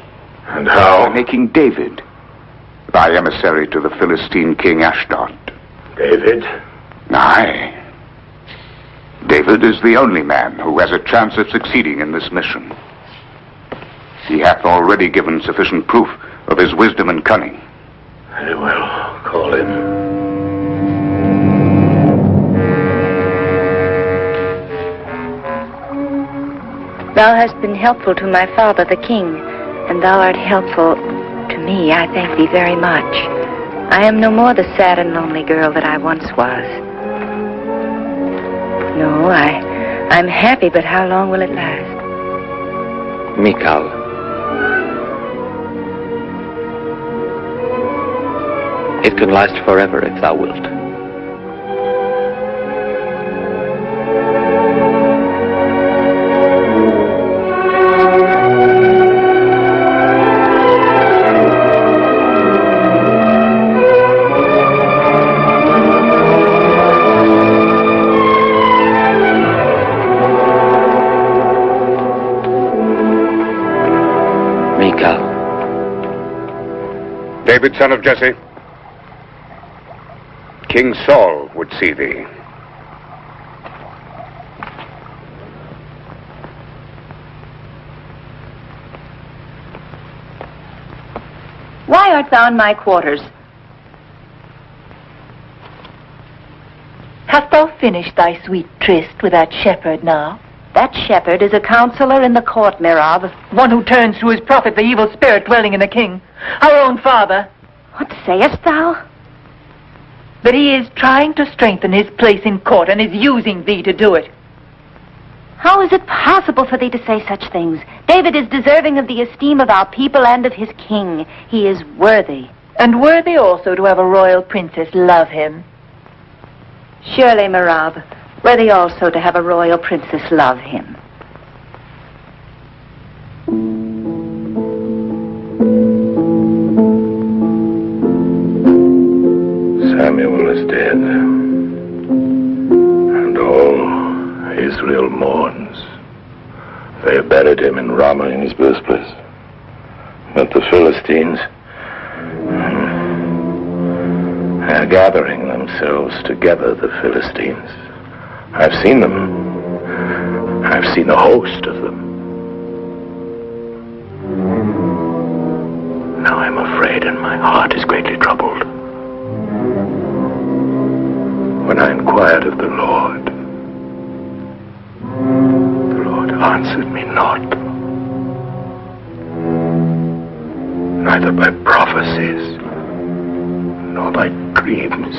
And how? By making David thy emissary to the Philistine king Ashdod. David? Aye. David is the only man who has a chance of succeeding in this mission. He hath already given sufficient proof of his wisdom and cunning. Very well. Call him. Thou hast been helpful to my father, the king, and thou art helpful to me. I thank thee very much. I am no more the sad and lonely girl that I once was. No, I'm happy, but how long will it last? Mikal. It can last forever if thou wilt. Mikal. David, son of Jesse. King Saul would see thee. Why art thou in my quarters? Hast thou finished thy sweet tryst with that shepherd now? That shepherd is a counselor in the court, Merab. One who turns to his prophet the evil spirit dwelling in the king. Our own father. What sayest thou? That he is trying to strengthen his place in court and is using thee to do it. How is it possible for thee to say such things? David is deserving of the esteem of our people and of his king. He is worthy. And worthy also to have a royal princess love him. Surely, Merab, worthy also to have a royal princess love him. Samuel is dead. Israel mourns. They buried him in Ramah in his birthplace. But the Philistines are gathering themselves together, the Philistines. I've seen them. I've seen a host of them. Now I'm afraid and my heart is greatly troubled. When I inquired of the Lord answered me not, neither by prophecies nor by dreams.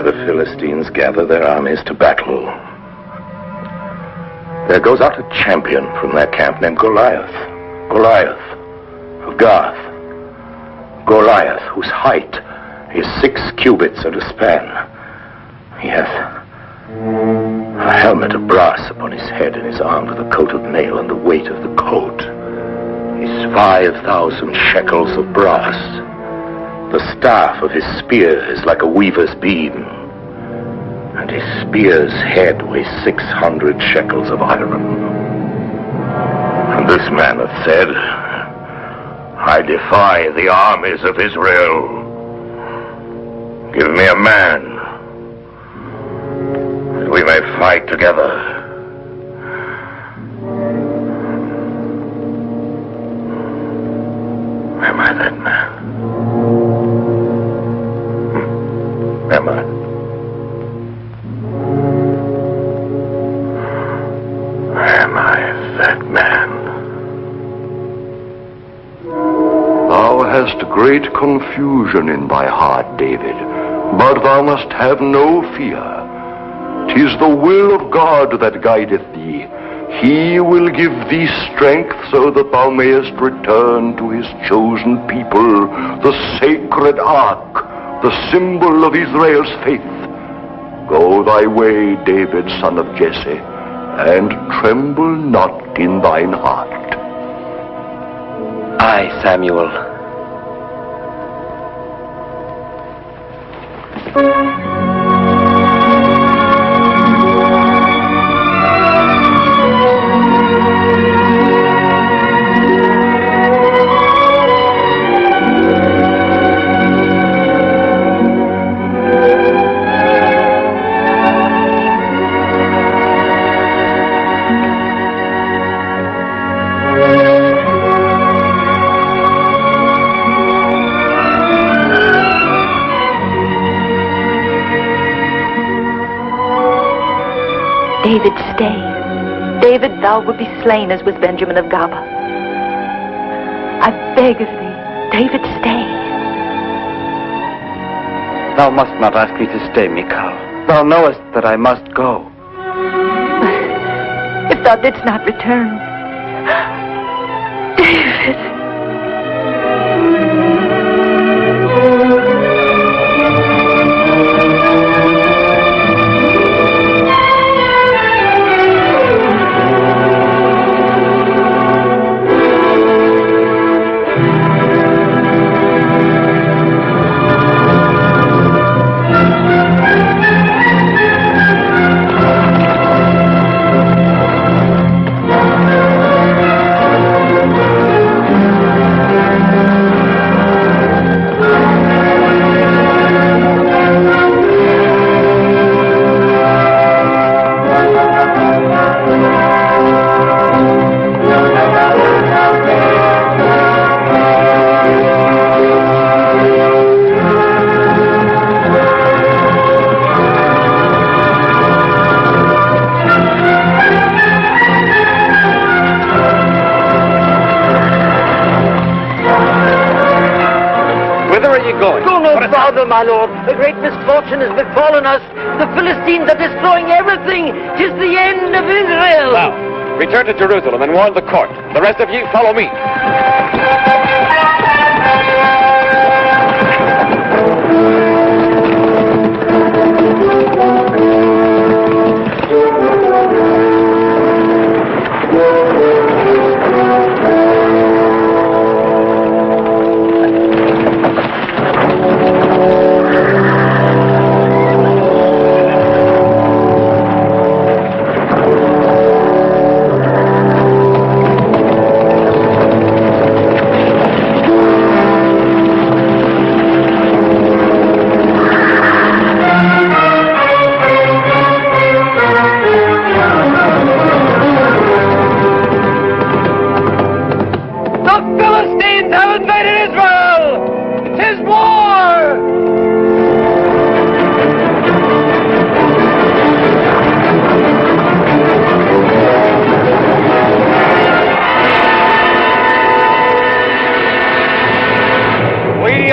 The Philistines gather their armies to battle. There goes out a champion from their camp named Goliath of Gath. Goliath, whose height is 6 cubits and a span. He hath a helmet of brass upon his head, and his armed with a coat of mail, and the weight of the coat is 5,000 shekels of brass. The staff of his spear is like a weaver's beam, and his spear's head weighs 600 shekels of iron. And this man hath said, I defy the armies of Israel. Give me a man, that we may fight together. Am I that man? Am I? Am I that man? Thou hast great confusion in thy heart, David, but thou must have no fear. 'Tis the will of God that guideth thee. He will give thee strength so that thou mayest return to his chosen people, the sacred ark, the symbol of Israel's faith. Go thy way, David, son of Jesse, and tremble not in thine heart. Aye, Samuel. David, stay. David, thou wilt be slain as was Benjamin of Gaba. I beg of thee, David, stay. Thou must not ask me to stay, Michal. Thou knowest that I must go. If thou didst not return, David. Father, my lord, a great misfortune has befallen us. The Philistines are destroying everything. 'Tis the end of Israel. Now, return to Jerusalem and warn the court. The rest of ye, follow me.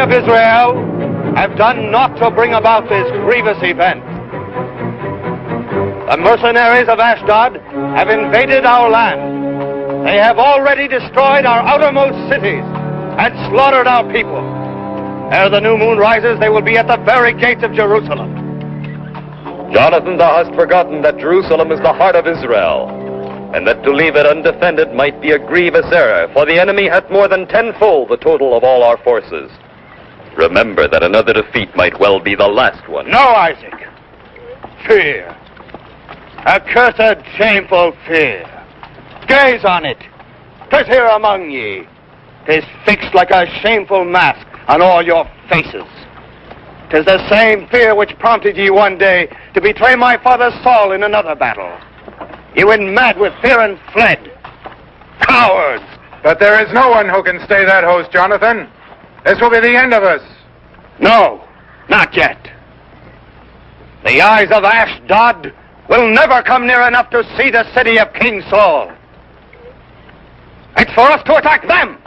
of Israel have done naught to bring about this grievous event. The mercenaries of Ashdod have invaded our land. They have already destroyed our outermost cities and slaughtered our people. Ere the new moon rises, they will be at the very gates of Jerusalem. Jonathan, thou hast forgotten that Jerusalem is the heart of Israel, and that to leave it undefended might be a grievous error, for the enemy hath more than tenfold the total of all our forces. Remember that another defeat might well be the last one. No, Isaac. Fear. Accursed, shameful fear. Gaze on it. 'Tis here among ye. 'Tis fixed like a shameful mask on all your faces. 'Tis the same fear which prompted ye one day to betray my father Saul in another battle. Ye went mad with fear and fled. Cowards! But there is no one who can stay that host, Jonathan. This will be the end of us. No, not yet. The eyes of Ashdod will never come near enough to see the city of King Saul. It's for us to attack them!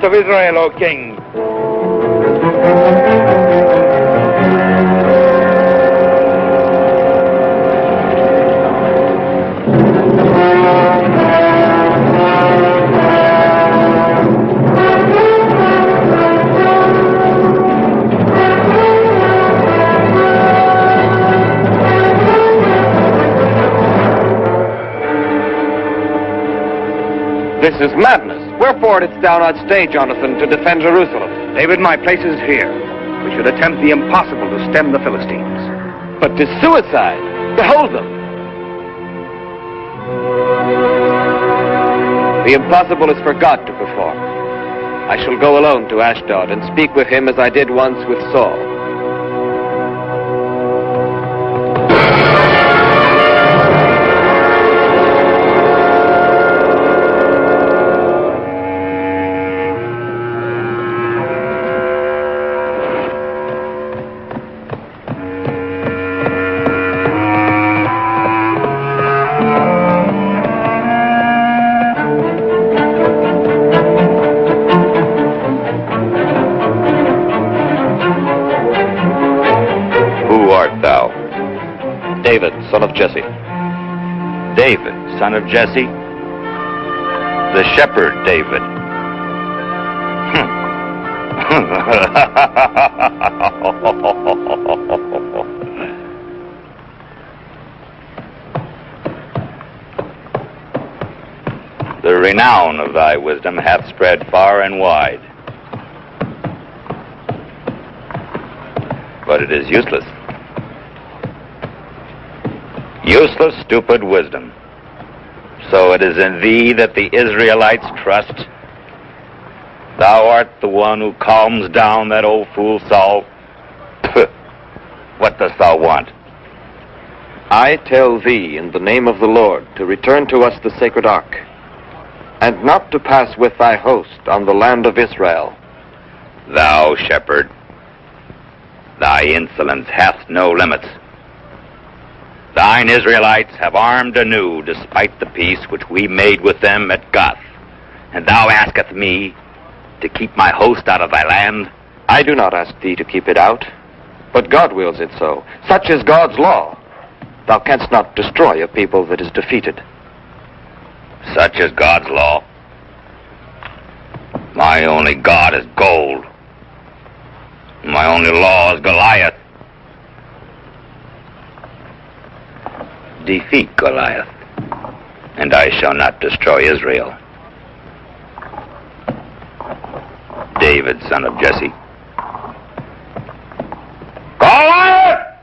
Of Israel, O king. This is madness. Wherefore didst thou not stay, Jonathan, to defend Jerusalem? David, my place is here. We should attempt the impossible to stem the Philistines. But 'tis suicide. Behold them. The impossible is for God to perform. I shall go alone to Ashdod and speak with him as I did once with Saul. David, son of Jesse. David, son of Jesse? The shepherd David. The renown of thy wisdom hath spread far and wide. But it is useless. Useless, stupid wisdom. So it is in thee that the Israelites trust. Thou art the one who calms down that old fool Saul. What dost thou want? I tell thee in the name of the Lord to return to us the sacred ark, and not to pass with thy host on the land of Israel, Thou, shepherd, thy insolence hath no limits. Thine Israelites have armed anew, despite the peace which we made with them at Gath. And thou askest me to keep my host out of thy land? I do not ask thee to keep it out, but God wills it so. Such is God's law. Thou canst not destroy a people that is defeated. Such is God's law. My only God is gold. My only law is Goliath. Defeat Goliath, and I shall not destroy Israel. David, son of Jesse. Goliath!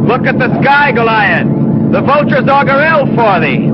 Look at the sky, Goliath. The vultures augur ill for thee.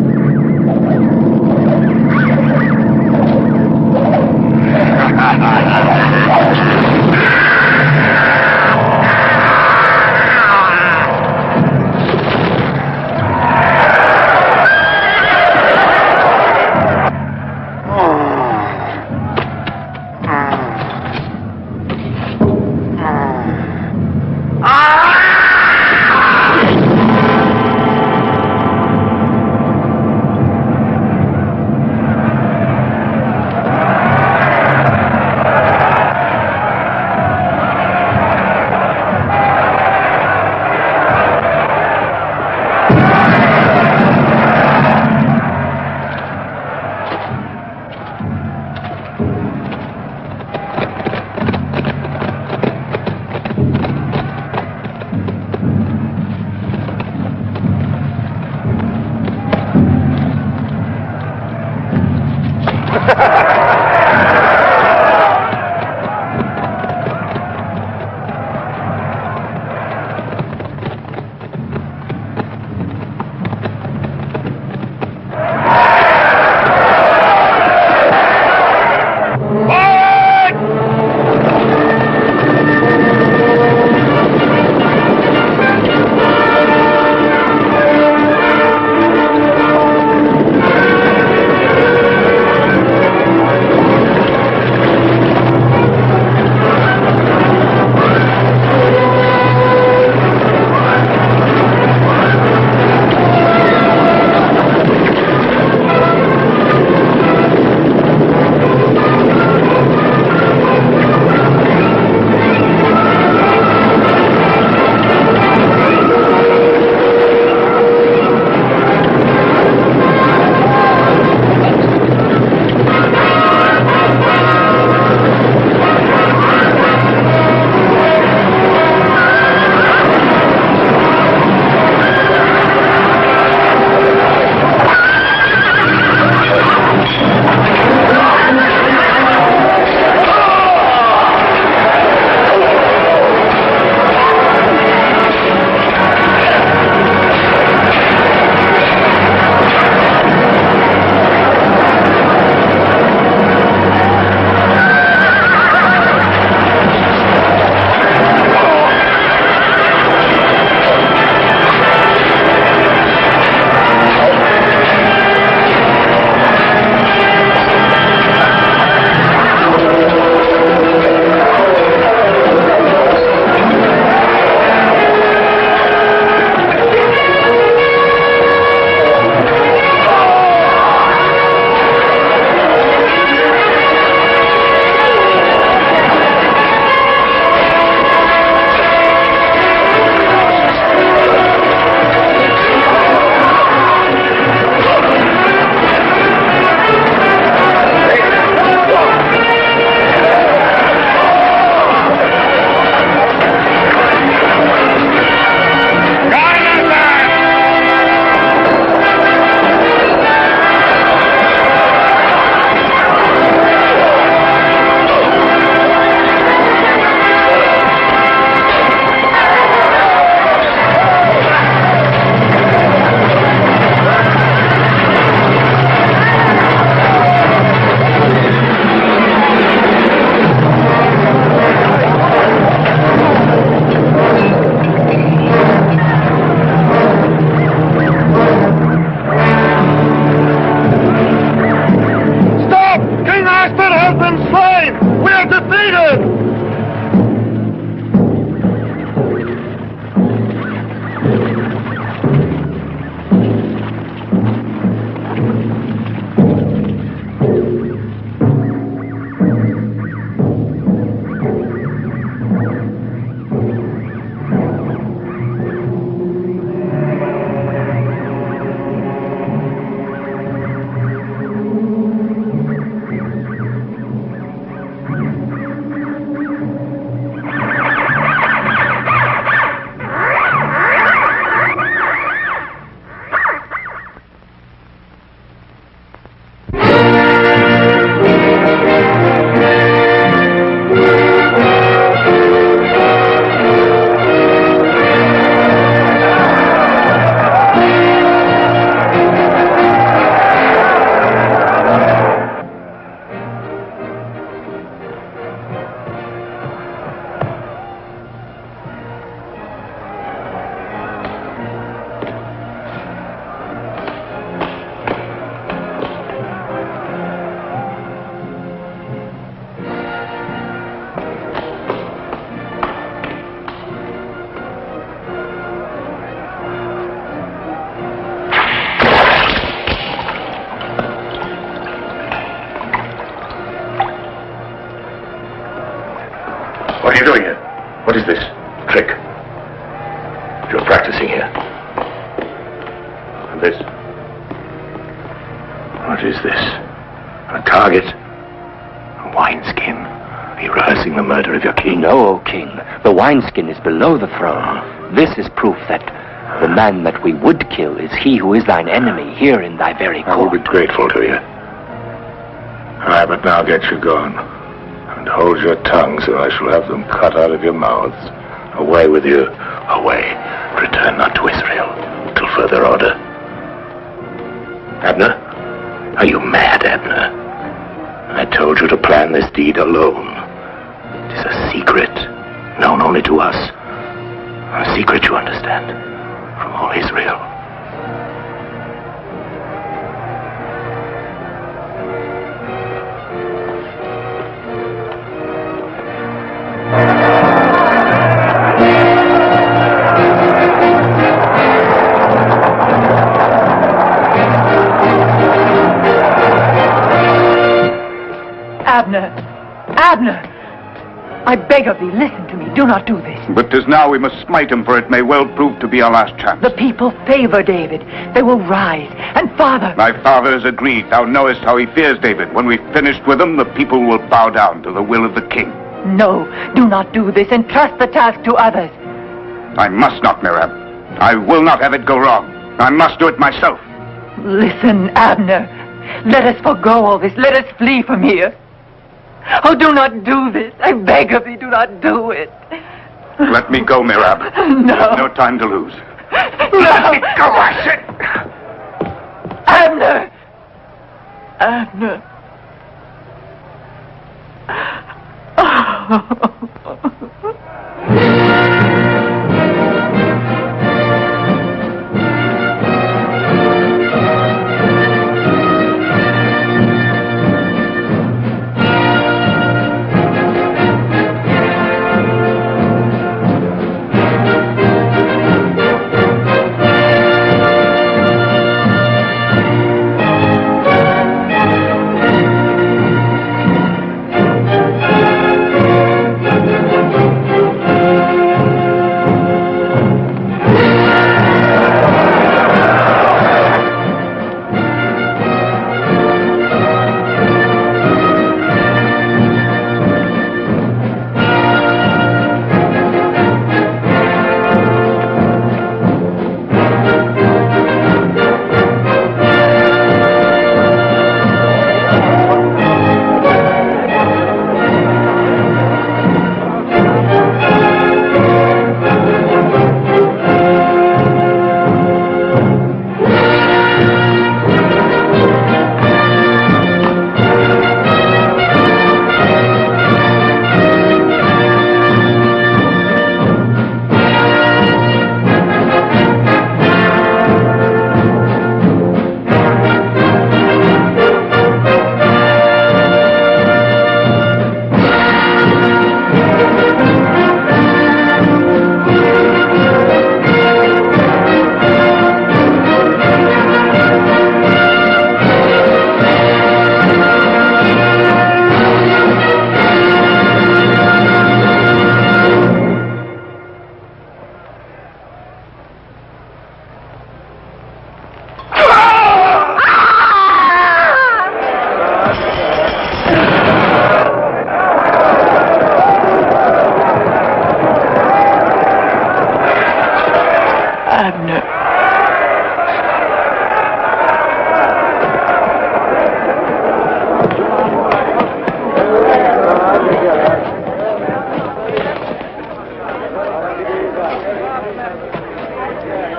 What are you doing here? What is this? Trick. You're practicing here. And this? What is this? A target? A wineskin? Are you rehearsing the murder of your king? No, O king. The wineskin is below the throne. This is proof that the man that we would kill is he who is thine enemy here in thy very court. I will be grateful to you. Aye, but now get you gone. And hold your tongues, or I shall have them cut out of your mouths. Away with you. Away. Return not to Israel till further order. Abner? Are you mad, Abner? I told you to plan this deed alone. It is a secret, known only to us. A secret, you understand, from all Israel. Abner! I beg of thee, listen to me. Do not do this. But 'tis now we must smite him, for it may well prove to be our last chance. The people favor David. They will rise. And father... Thy father has agreed. Thou knowest how he fears David. When we've finished with him, the people will bow down to the will of the king. No, do not do this. Entrust the task to others. I must not, Merab. I will not have it go wrong. I must do it myself. Listen, Abner. Let us forego all this. Let us flee from here. Oh, do not do this. I beg of thee, do not do it. Let me go, Merab. No. There's no time to lose. No. Let me go, I said. Abner! Abner.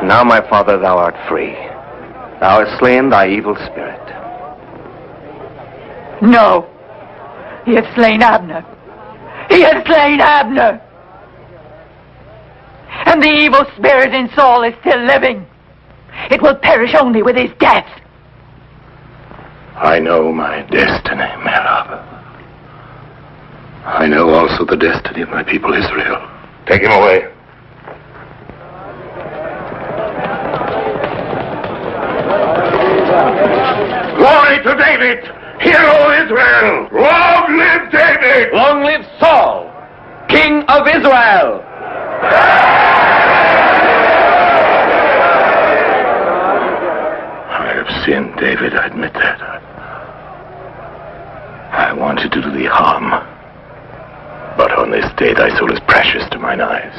Now, my father, thou art free. Thou hast slain thy evil spirit. No. He has slain Abner. He has slain Abner. And the evil spirit in Saul is still living. It will perish only with his death. I know my destiny, Merab. I know also the destiny of my people Israel. Take him away. Glory to David! Hear, O Israel! Long live David! Long live Saul, King Israel! I have sinned, David, I admit that. I wanted to do thee harm. But on this day thy soul is precious to mine eyes.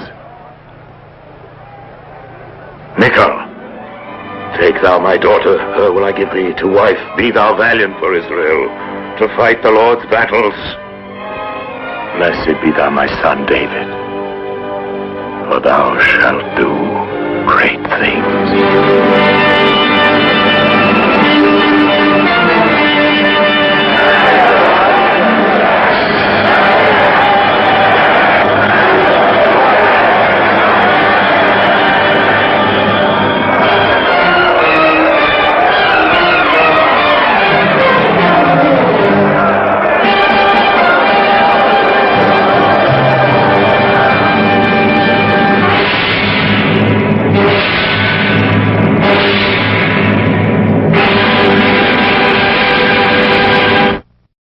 Michal, take thou my daughter, her will I give thee to wife. Be thou valiant for Israel, to fight the Lord's battles. Blessed be thou my son, David, for thou shalt do great things.